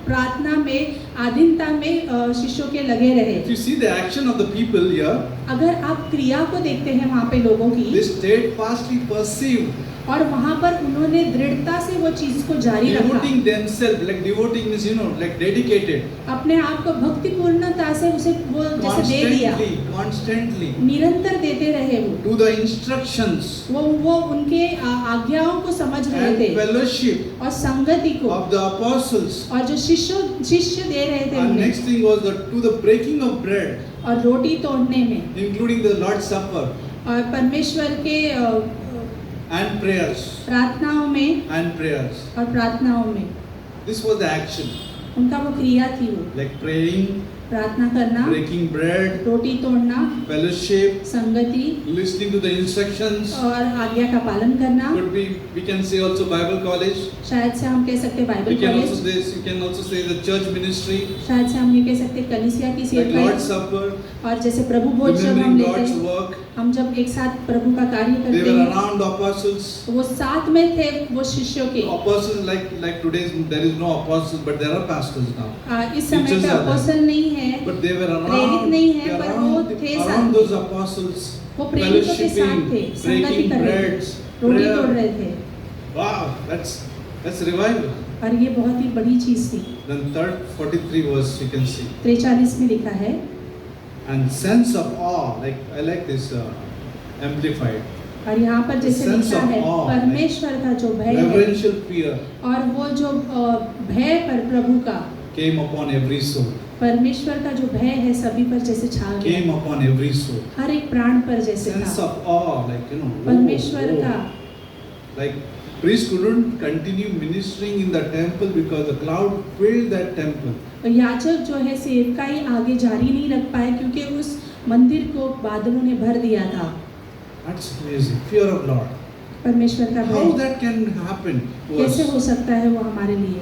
प्रार्थना में आधीनता में शिष्यों के लगे If रहे। you see the action of the people here, अगर आप क्रिया को देखते हैं वहाँ पे लोगों they की, steadfastly pursued, और वहाँ पर उन्होंने दृढ़ता से वो चीज को जारी रखा, devoting themselves, like devoting means like dedicated, अपने आप को भक्तिपूर्णता से उसे वो जैसे दे दिया, constantly निरंतर देते रहे वो to the instructions वो उनके आज्ञाओं को समझ रहे and थे fellowship और संगति को, of the apostles. और जो शिष्य दे रहे थे And उन्हें, next thing was to the breaking of bread, और रोटी तोड़ने में, including the Lord's Supper और परमेश्वर के and prayers प्रार्थनाओं में, and prayers. और प्रार्थनाओं में This was the action, उनका वो क्रिया थी, वो like praying, प्रार्थना करना, breaking bread, रोटी तोड़ना, fellowship, संगति listening to the instructions. और आज्ञा का पालन करना। Could be, we can say also Bible college. शायद से हम कह सकते We Bible can also college, say, you can also say the church ministry, शायद से हम ये कह सकते कलीसिया की like Lord's सेवा, Supper, और जैसे प्रभु भोज जब हम remembering लेते God's हैं, work. हम जब एक साथ प्रभु का कार्य They करते were हैं, around the apostles. वो साथ में थे वो शिष्यों के। Apostles like today's, there is no apostles, but there are pastors now. इस समय Teachers पे are there. अपोस्टल नहीं है, But they were प्रेरित around, नहीं है, पर वो थे around साथ, those apostles, वो प्रेरितों के साथ थे, fellowshipping, संगति breaking कर रहे थे, breads, रोटी तोड़ prayer. रहे थे, Wow, that's revival. और ये बहुत ही बड़ी चीज थी। Then third 43 verse you can see. 43 में लिखा है, And sense of awe, like I like this amplified. और यहाँ पर जैसे Sense लिखा of है, awe, परमेश्वर का जो भय है, Reverential fear और वो जो भय पर प्रभु का, came upon every soul. परमेश्वर का जो भय है सभी पर जैसे छा गया, Came upon every soul. हर एक प्राण पर जैसे Sense था, of awe, like परमेश्वर का। Like priest couldn't continue ministering in the temple because the cloud filled that temple. और याजक जो है सेवकाई आगे जारी नहीं रख पाए क्योंकि उस मंदिर को बादलों ने भर दिया था। That's amazing. Fear of Lord. परमेश्वर का How भय that can happen to कैसे us हो सकता है वो हमारे लिए,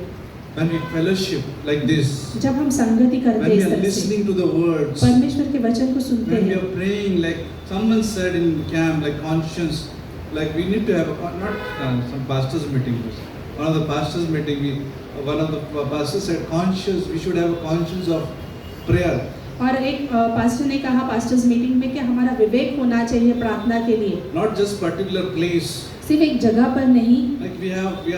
when we fellowship like this, जब हम संगति करते when हैं we इस are तरह से, listening to the words, परमेश्वर के वचन को सुनते when we हैं, are praying, like someone said in camp, like conscience, like we need to have not some pastors meeting. One of the pastors meeting, one of the pastors said conscience. We should have a conscience of prayer. और एक pastor ने कहा pastors meeting में कि हमारा विवेक होना चाहिए प्रार्थना के लिए, Not just particular place. सिर्फ एक जगह पर नहीं। Like we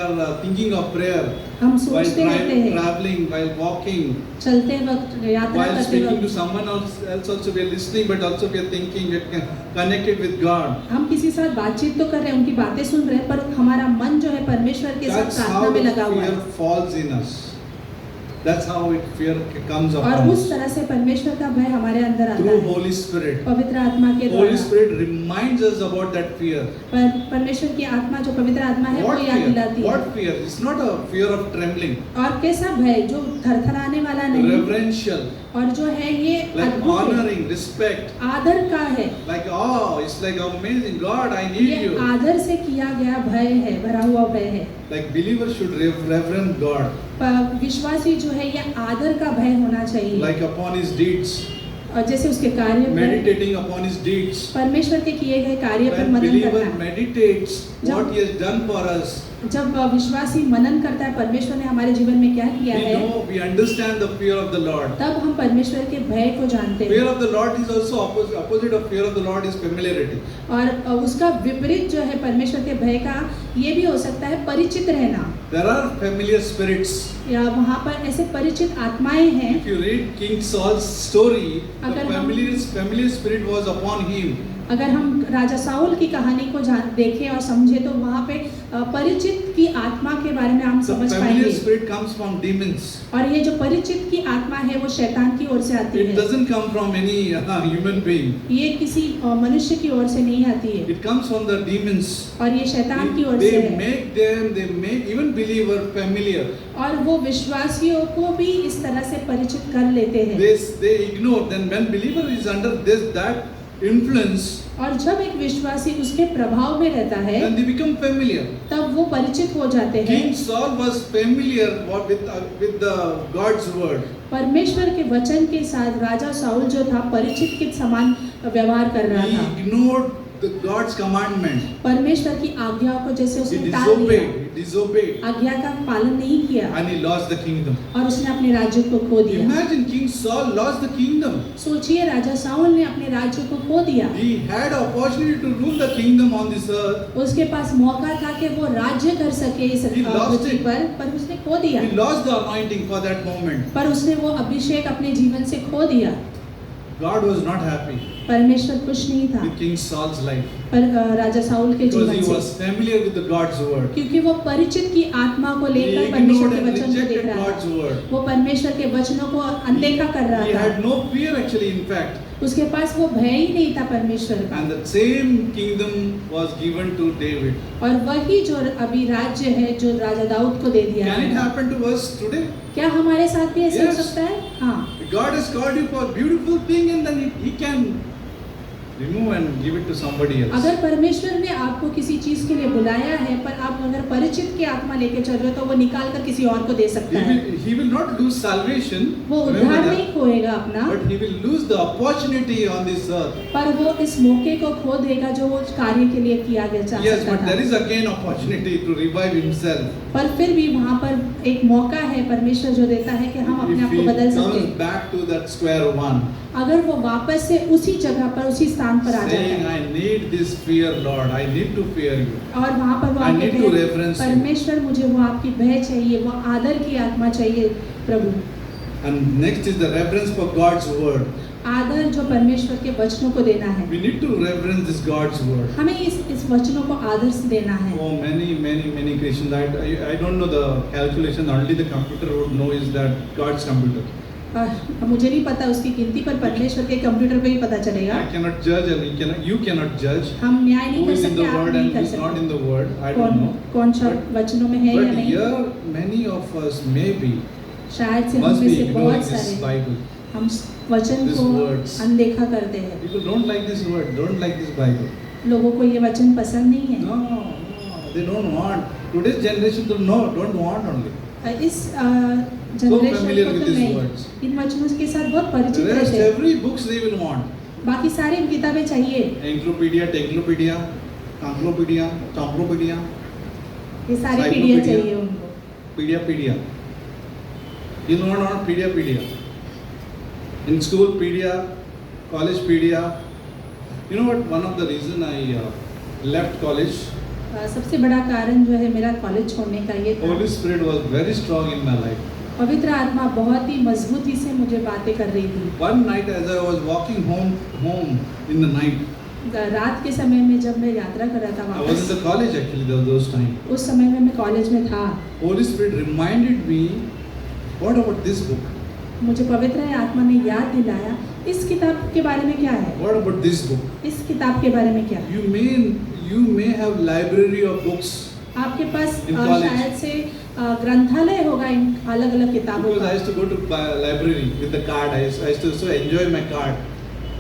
are thinking of prayer हम while सोचते रहते हैं, traveling, while walking, चलते वक्त, यात्रा while करते speaking to वक्त, someone else also we are listening, but also we are thinking, we are connected with God. हम किसी साथ बातचीत तो कर रहे हैं, उनकी बातें सुन रहे हैं, पर हमारा मन जो है परमेश्वर के साथ That's प्रार्थना how में the लगा हुआ fear है। falls in us. That's how fear comes और upon उस us. तरह से परमेश्वर का भय हमारे अंदर आता Through है Holy Spirit. पवित्र आत्मा के Holy द्वारा। Spirit reminds us about that fear. परमेश्वर की आत्मा जो पवित्र आत्मा है वो What याद fear? दिलाती है। What fear? It's not a fear of trembling. और कैसा भय जो थरथराने वाला नहीं Reverential, और जो है ये like अद्भुत है, honoring, respect. आदर का है। Like, oh, it's like amazing. God, I need ये you. आदर से किया गया भय है, भरा हुआ भय है। Like believers should reverence God, विश्वासी जो है ये आदर का भय होना चाहिए। like upon His deeds, और जैसे उसके कार्य पर meditating upon His deeds. परमेश्वर के किए गए कार्य पर When मनन believer करना। meditates what He has done for us, जब विश्वासी मनन करता है परमेश्वर ने हमारे जीवन में क्या किया we है, know, we understand the fear of the Lord. तब हम परमेश्वर के भय को जानते Fear हैं। of the Lord is also opposite of fear of the Lord is familiarity. और उसका विपरीत जो है परमेश्वर के भय का ये भी हो सकता है परिचित रहना। There are familiar spirits. या वहाँ पर ऐसे परिचित आत्माएं हैं। If you read King Saul's story, the अगर हम- familiar spirit was upon him. अगर हम राजा साउल की कहानी को देखें और समझे तो वहाँ पे परिचित की आत्मा के बारे में हम The समझ familiar पाएंगे। spirit comes from demons. और ये जो परिचित की आत्मा है वो शैतान की ओर से आती It है। doesn't come from any human being. ये किसी मनुष्य की ओर से नहीं आती है It comes from the demons. और ये शैतान की ओर से They है। they make even believer familiar. और वो विश्वासियों को भी इस तरह से परिचित कर लेते हैं। They ignore. Then when believer is under that influence, और जब एक विश्वासी उसके प्रभाव में रहता है then they become familiar. तब वो परिचित हो जाते हैं। King Saul was familiar with the God's word. परमेश्वर के वचन के साथ राजा साउल जो था परिचित के समान व्यवहार कर रहा He था। ignored God's commandment. परमेश्वर की आज्ञाओं को जैसे He उसने टाल दिया, disobeyed, आज्ञा का पालन नहीं किया and he lost the kingdom. और उसने अपने राज्य को खो दिया। Imagine King Saul lost the kingdom. सोचिए राजा साउल ने अपने राज्य को खो दिया। He had opportunity to rule the kingdom on this earth. उसके पास मौका था कि वो राज्य कर सके इस He lost पृथ्वी it. पर उसने खो दिया। He lost the anointing for that moment. पर उसने वो अभिषेक अपने जीवन से खो दिया। God was not happy परमेश्वर खुश नहीं था with King Saul's life पर राजा साउल के because जीवन he से, was familiar with the God's word. क्योंकि वो परिचित की आत्मा को He लेकर परमेश्वर ignored के and वचन को देख rejected रहा God's था। word. वो परमेश्वर के वचनों को अनदेखा कर He रहा था। had no fear actually, in fact. उसके पास वो भय ही नहीं था परमेश्वर का। And the same kingdom was given to David. और वही जो अभी राज्य है जो राजा दाऊद को दे दिया Can it है, happen to us today? क्या हमारे साथ भी ऐसा हो Yes. सकता है? हाँ। God has called you for a beautiful thing and then he can remove and give it to somebody else. अगर परमेश्वर ने आपको किसी चीज के लिए बुलाया है पर आप अगर परिचित की आत्मा लेके चल रहे हो तो वो निकाल कर किसी और को दे सकता है। He will not lose salvation, वो remember उद्धार that, नहीं खोएगा अपना, but he will lose the opportunity on this earth. पर वो इस मौके को खो देगा जो वो कार्य के लिए किया गया जा Yes, सकता but there था। is again opportunity to revive himself. पर फिर भी वहाँ पर एक मौका है परमेश्वर जो देता है कि हम अपने If आप he को बदल comes सकें। back to that square one, अगर वो वापस से उसी जगह पर उसी स्थान पर आ जाता saying, है I need this fear, Lord, I need to fear you. और वहाँ पर वो I आके need to कहे, reverence you. परमेश्वर मुझे वो आपकी भय चाहिए, वो आदर की आत्मा चाहिए प्रभु। And next is the reverence for God's word. आदर जो परमेश्वर के वचनों को देना है, We need to reverence this God's word. हमें इस वचनों को आदर से देना है। Oh, many Christians, I don't know the calculation, only the computer would know is that God's computer. मुझे नहीं पता उसकी गिनती, पर परमेश्वर के कंप्यूटर को ही पता चलेगा। I cannot judge and you cannot judge हम न्याय नहीं who कर is in सकते, the आप word नहीं and कर who is not in सकते the word, I don't know. कौन सा वचनों में है या But नहीं। here many of us maybe शायद से must हम में be से ignoring बहुत this सारे Bible. हम वचन These को words. अनदेखा करते हैं। People don't like this word, don't like this Bible. लोगों को ये वचन पसंद नहीं है। No, they don't want. Today's generation don't want only. इस जनरेशन familiar को with तो these नहीं, words. इन वचनों के साथ बहुत The परिचित rest, रहते हैं। every books they will want. बाकी सारी किताबें चाहिए, Encyclopedia, Technopedia, Encyclopedia, Encyclopedia, ये सारी Cyclopedia. पीढ़ियाँ चाहिए उनको। Pedia. You know not Pedia. In school, Pedia, college, Pedia. You know what? One of the reason I left college, सबसे बड़ा कारण जो है मेरा कॉलेज छोड़ने का ये था, Holy Spirit was very strong in my life. पवित्र आत्मा बहुत ही मजबूती से मुझे बातें कर रही थी। One night as I was walking home in the night, रात के समय में जब मैं यात्रा कर रहा था I was in वापस, the college actually those time. उस समय में मैं कॉलेज में था। Holy Spirit reminded me What about this book? मुझे पवित्र आत्मा ने याद दिलाया इस किताब के बारे में क्या है, What about this book? इस किताब के बारे में क्या है। You may have library of books आपके पास In college. शायद से ग्रंथालय होगा इन अलग अलग किताबों because I का। used to go to library with the card. I used to so enjoy my card,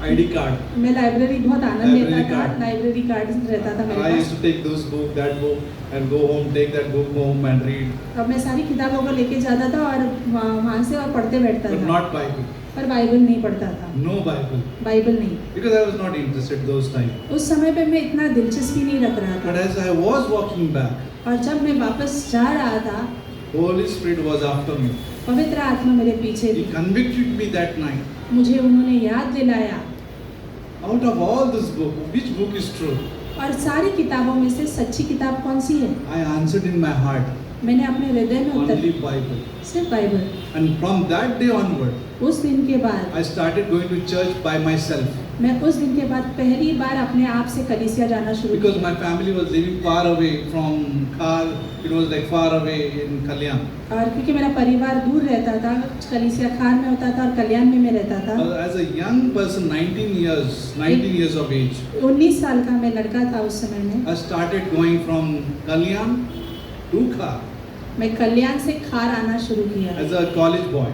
ID card. मैं लाइब्रेरी बहुत आनंद Library लेता था, card. लाइब्रेरी कार्ड रहता था मेरे I used pass. to take those book, that book, and go home, take that book home and read. अब मैं सारी किताबों को लेके जाता था और वहाँ से और पढ़ते बैठता But था, not Bible. पर बाइबल नहीं पढ़ता था, No Bible. बाइबल नहीं। Because I was not interested those time. उस समय पे मैं इतना दिलचस्पी नहीं रख रहा But था, as I was walking back, और जब मैं वापस जा रहा था, Holy Spirit was after me. पवित्र आत्मा मेरे पीछे He थी। convicted me that night. मुझे उन्होंने याद दिलाया, Out of all this book, which book is true? और सारी किताबों में से सच्ची किताब कौन सी है। I answered in my heart, मैंने अपने हृदय में उत्तर only Bible. सिर्फ Bible. And from that day onward, उस दिन के बाद I started going to church by myself. मैं उस दिन के बाद पहली बार अपने आप से कलीसिया जाना शुरू Because किया, my family was living far away from Khar, it was like far away in Kalyan. और क्योंकि मेरा परिवार दूर रहता था, कलीसिया खार में होता था और कल्याण में मैं रहता था। As a young person, 19 years of age, 19 साल का मैं लड़का था उस समय में। I started going from Kalyan to Khar मैं कल्याण से खार आना शुरू किया as a college boy.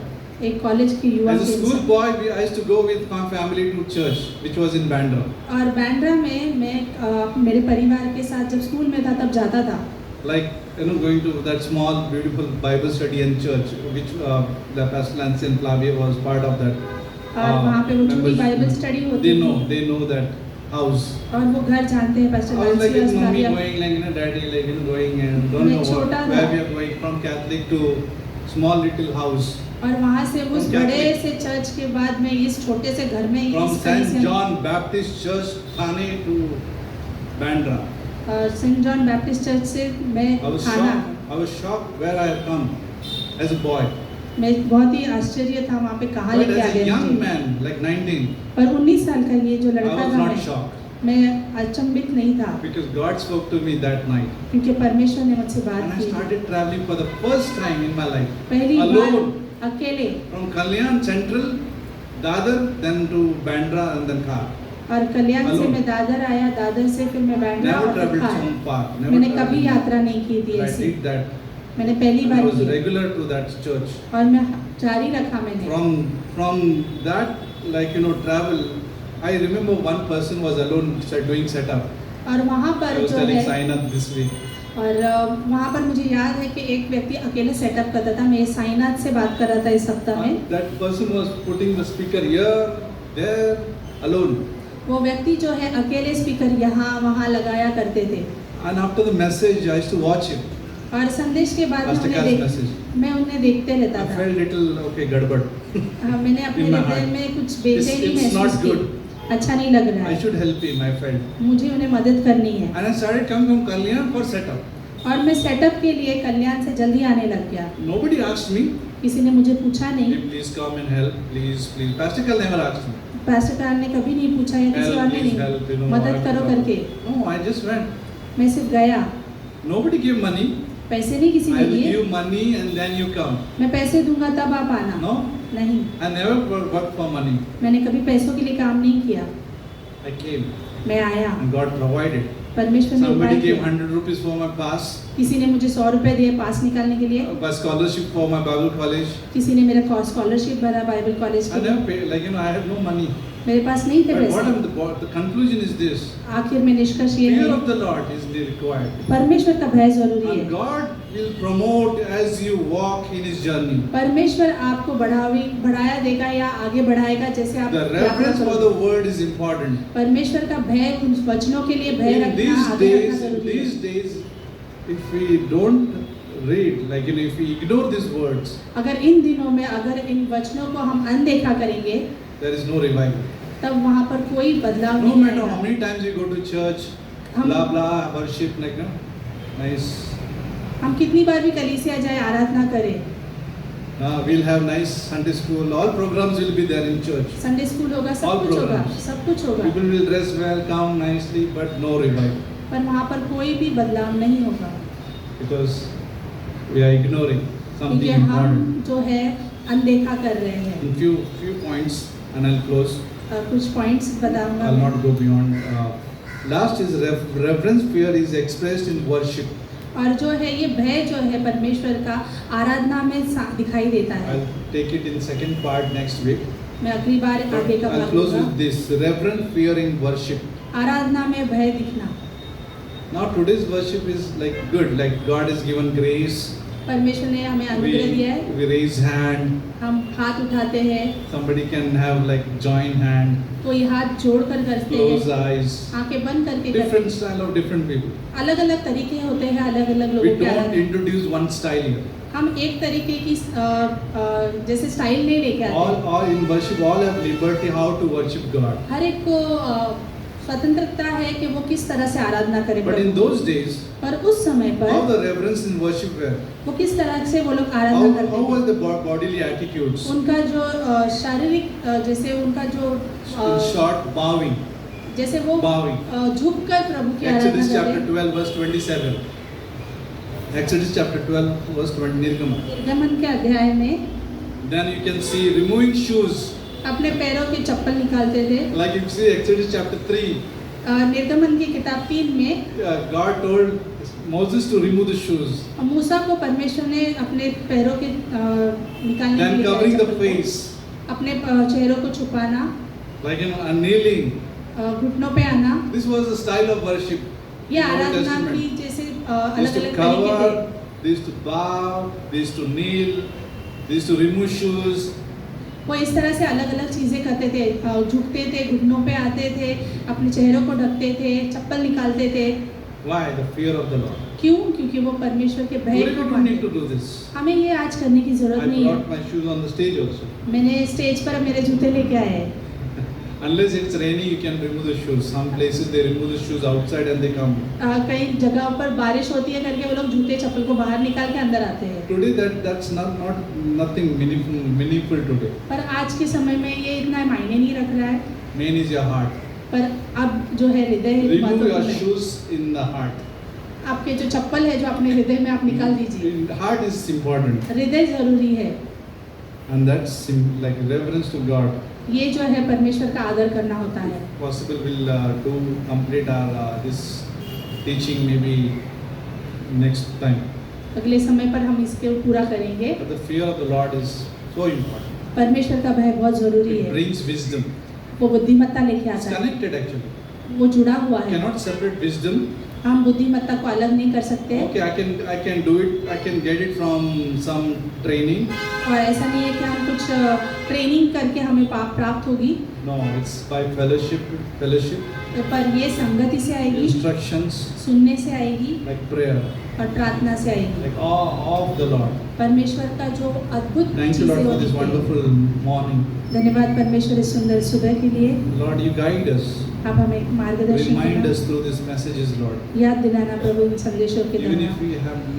एक कॉलेज की युवा As a के school साथ। boy, I used to go with my family to church, which was in Bandra. और बैंड्रा में मैं मेरे परिवार के साथ जब स्कूल में था तब जाता था, Like, going to that small, beautiful Bible study and church, which the Pastor Lance and Flavia was part of that. और वहाँ पे वो छोटी members. बाइबल स्टडी होती They know that house. और वो घर जानते हैं pastor I was like लांसी his और mummy Flavia. going, like, daddy, like, going and don't मैं know what, छोटा where था। we are going, from Catholic to small little house. और वहाँ से उस From बड़े Catholic. से चर्च के बाद मैं इस छोटे से घर में From इस St. कलीसिया John Baptist Church, Thane to Bandra. Saint John Baptist Church से मैं खाना, I was shocked where I had come as a boy. मैं बहुत ही आश्चर्य था वहाँ पे कहाँ But लेके आ as a गए young मुझे। man, like 19, पर 19 साल का ये जो I लड़का was था not shocked मैं अचंभित नहीं था, because God spoke to me that night. क्योंकि परमेश्वर ने मुझसे बात And I की। started traveling for the first time in my life. पहली Alone. बार अकेले, From Kalyan Central, Dadar, then to Bandra and then Khar. और कल्याण से Alone. मैं दादर आया, दादर से फिर मैं बैंड्रा Never और फिर traveled खार। so far. Never मैंने traveled कभी so यात्रा नहीं की थी far. I ऐसी, did that. मैंने पहली I बार was की regular to that church. और मैं जारी रखा मैंने। From that, travel, I remember one person was alone doing setup. और वहाँ I पर was जो telling है, Sainath this week. और वहाँ पर मुझे याद है कि एक व्यक्ति अकेले सेटअप करता था, मैं साईनाथ से बात कर रहा था इस सप्ताह में। That person was putting the speaker here, there, alone. वो व्यक्ति जो है अकेले स्पीकर यहाँ वहाँ लगाया करते थे, And after the message, I used to watch him. और संदेश के बाद Pastor Cal's message. मैं उन्हें देखते रहता I था। felt little okay, gadbad. मैंने अपने in my हृदय heart. में कुछ बेचैनी It's महसूस not की, good. अच्छा नहीं लग रहा I है, should help him. I felt. मुझे उन्हें मदद करनी है। And I started coming from Kalyan for setup. और मैं सेटअप के लिए कल्याण से जल्दी आने लग गया। Nobody asked me. किसी ने मुझे पूछा नहीं, Please come and help. Please. Pastor Cal never asked me. Pastor car ने कभी नहीं पूछा या किसी और ने Please help. नहीं, मदद करो करके। No, I just went. मैं सिर्फ गया, Nobody gave money. पैसे नहीं किसी I ने will दिए, give money and then you come. मैं पैसे दूंगा तब आप आना। No, नहीं, I never worked for money. मैंने कभी पैसों के लिए काम नहीं किया, I came मैं आया, and God provided. परमेश्वर ने उपाय Somebody gave किया। 100 rupees for my pass, किसी ने मुझे 100 रुपए दिए पास निकालने के लिए, a scholarship for my Bible college. किसी ने मेरा स्कॉलरशिप भरा बाइबल कॉलेज I के never लिए। paid, I had no money. मेरे पास नहीं थे But what पैसे। the conclusion is this: आखिर में निष्कर्ष ये fear है, of the Lord is required. परमेश्वर का भय जरूरी And है। God will promote as you walk in His journey. परमेश्वर आपको बढ़ाया देगा या आगे बढ़ाएगा जैसे आप The यात्रा reverence for करोगे। the word is important. परमेश्वर का भय, उन वचनों के लिए भय In रखना these आगे रखना days, जरूरी है। if we don't read, if we ignore these words, अगर इन दिनों में अगर इन वचनों को हम अनदेखा करेंगे there is no revival. तब वहाँ पर कोई बदलाव No नहीं matter how आएगा। many times we go to church, हम- blah blah, worship, nice. हम कितनी बार भी कलीसिया जाए, आराधना करें, We'll have nice Sunday school. All programs will be there in church. Sunday school होगा, सब All कुछ होगा, programs. सब कुछ होगा, People will dress well, come nicely, but no revival पर वहाँ पर कोई भी बदलाव नहीं होगा, because we are ignoring. something क्योंकि हम important. जो है अनदेखा कर रहे हैं। In few points, and I'll close. कुछ पॉइंट्स बताऊंगा I'll मैं। not go beyond. Last is reverence. Fear is expressed in worship. और जो है ये भय जो है परमेश्वर का आराधना में दिखाई देता है। I'll take it in second part next week. मैं अगली बार आगे का I'll close बताऊंगा। with this. Reverent fear in worship. आराधना में भय दिखना। Now today's worship is like good. Like God has given grace. परमेश्वर ने हमें अनुग्रह दिया है। We raise hand. हम हाथ उठाते हैं, Somebody can have like joint hand, कोई हाथ जोड़कर करते close हैं, eyes. आंखें बंद करके करते Different हैं। style of different people. अलग अलग तरीके होते हैं अलग अलग We लोगों के don't Aradhana. introduce one style here. हम एक तरीके की जैसे स्टाइल नहीं लेके आते। All in worship, all have liberty how to worship God. हर एक को स्वतंत्रता है कि वो किस तरह से आराधना करे। But in those days, पर उस समय how पर the reverence in worship were? वो किस तरह से वो लोग आराधना How करते was थे। the bodily attitudes? उनका जो शारीरिक जैसे उनका जो In short, bowing. जैसे वो Bowing. झुक कर प्रभु की आराधना Exodus chapter करते। 12 verse 27. Exodus chapter 12 verse 20 Nirgama. निर्गमन के अध्याय में Then you can see removing shoes. अपने पैरों के चप्पल निकालते थे। Like you see Exodus chapter 3, निर्गमन की किताब 3 में God told Moses to remove the shoes. मूसा को परमेश्वर ने अपने पैरों के निकालने के Then लिए covering कहा the चप्पल को। face. अपने चेहरों को छुपाना, Like kneeling. घुटनों पे आना, This was the style of worship. ये in Old आराधना Testament. की जैसे They used अलग to अलग तरीके थे। cover, they used to bow, they used to kneel, they used to remove shoes. वो इस तरह से अलग अलग चीजें करते थे, झुकते थे, घुटनों पे आते थे, अपने चेहरों को ढकते थे, चप्पल निकालते थे। Why? The fear of the Lord. क्यों? क्योंकि वो परमेश्वर के भय Today को we don't need to मानते। do this. हमें ये आज करने की जरूरत I नहीं है। brought my shoes on the stage also. मैंने स्टेज पर मेरे जूते लेके आए हैं। Unless it's raining, you can remove the shoes. Some places they remove the shoes outside and they come. कई जगहों पर बारिश होती है करके वो लोग जूते चप्पल को बाहर निकाल के अंदर आते हैं। Today that's not nothing meaningful today. पर आज के समय में ये इतना मायने नहीं रख रहा है। Main is your heart. पर अब जो है हृदय है Remove बातों your में। shoes in the heart. आपके जो चप्पल है जो अपने हृदय में आप निकाल दीजिए। In the heart is important, हृदय जरूरी है। and that's like reverence to God. ये जो है परमेश्वर का आदर करना होता है। Possible we'll do complete our this teaching maybe next time. अगले समय पर हम इसके पूरा करेंगे। But the fear of the Lord is so important. परमेश्वर का भय बहुत जरूरी It है। brings wisdom. वो बुद्धिमत्ता लेके It's आता है। connected actually. वो जुड़ा हुआ You है। cannot separate wisdom. हम बुद्धिमत्ता को अलग नहीं कर सकते। Okay, I can do it. I can get it from some training. और ऐसा नहीं है कि हम कुछ ट्रेनिंग करके हमें पाप प्राप्त होगी। No, it's by fellowship, पर ये संगति से आएगी, instructions, सुनने से आएगी like prayer, और प्रार्थना से आएगी। like awe of the Lord. परमेश्वर का जो अद्भुत Thank you, Lord, for this wonderful morning. धन्यवाद परमेश्वर इस सुंदर सुबह के लिए। Lord, you guide us. आप हमें मार्गदर्शन Remind करना, us through these messages, Lord. याद दिलाना प्रभु इन संदेशों के Even द्वारा। if we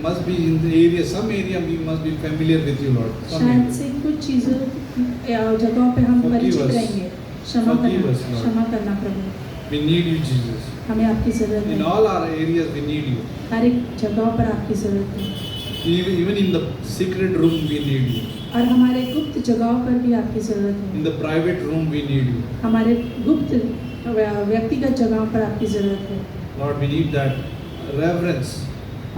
must be in the area, some area we must be familiar with you, Lord. Some शायद area. से कुछ चीजों जगहों पे हम Forgive परिचित us. रहेंगे। क्षमा Forgive करना, us, Lord. क्षमा करना प्रभु। We need you, Jesus. हमें आपकी जरूरत In है। all our areas, we need you. हर एक जगहों पर आपकी जरूरत है Even in the secret room, we need you. और हमारे गुप्त जगहों पर भी आपकी जरूरत है। In the private room, we need you. हमारे गुप्त व्यक्तिगत जगहों पर आपकी जरूरत है Lord, we need that reverence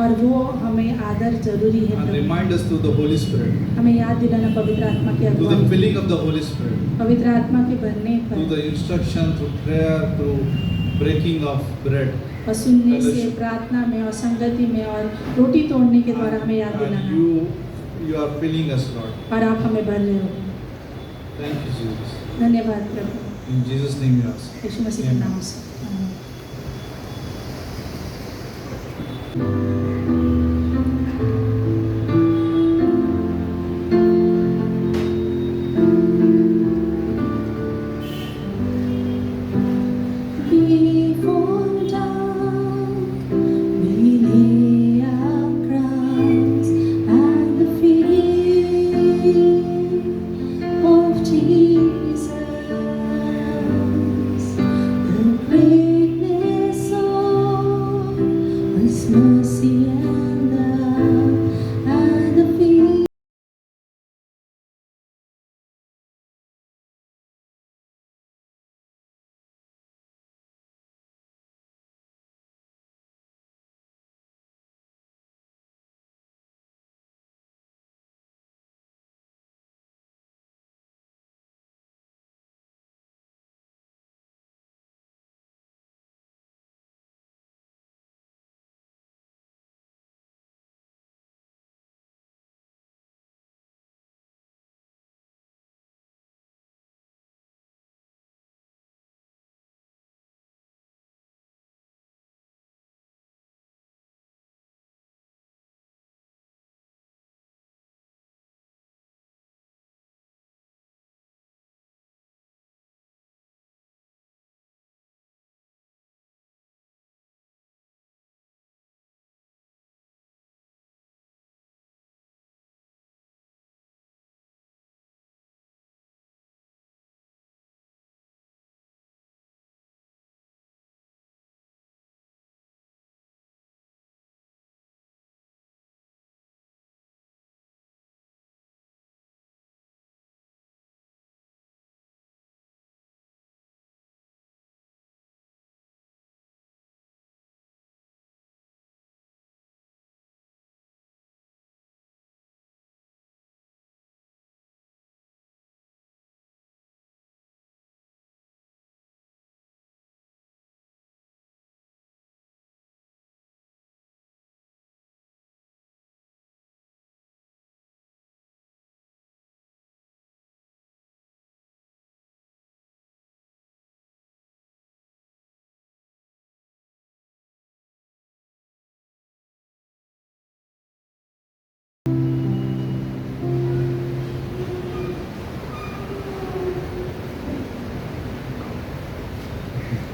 और वो हमें आदर जरूरी है and Prabhu. remind us through the Holy Spirit, हमें याद दिलाना पवित्र आत्मा के through the अगुवाई, filling of the Holy Spirit, पवित्र आत्मा के भरने through पर the instruction, through prayer, through breaking of bread. और सुनने से, fellowship. प्रार्थना में और संगति में और रोटी तोड़ने के द्वारा हमें याद And दिलाना you are filling us, Lord. और आप हमें भर रहे हो। Thank you, Jesus. धन्यवाद प्रभु, In Jesus' name we ask. यीशु मसीह के Amen. नाम से आमीन। Before dawn, we lay our crowns at the feet of Jesus. The greatness of His mercy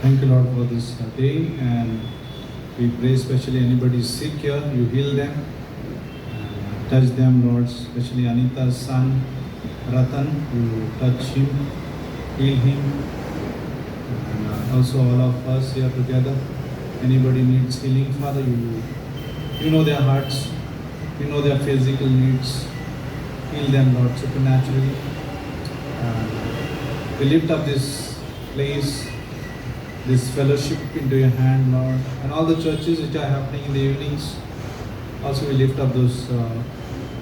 Thank you, Lord, for this day, and we pray especially anybody sick here, you heal them. Touch them, Lord, especially Anita's son, Ratan, you touch him, heal him, and also all of us here together. Anybody needs healing, Father, you know their hearts, you know their physical needs. Heal them, Lord, supernaturally. We lift up this place, this fellowship into your hand, Lord, and all the churches which are happening in the evenings. Also, we lift up those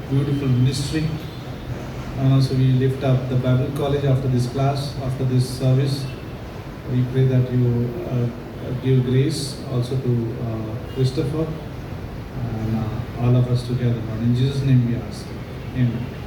beautiful ministry, and also we lift up the Bible College after this class, after this service. We pray that you give grace also to Christopher and all of us together, Lord. In Jesus' name we ask. Amen.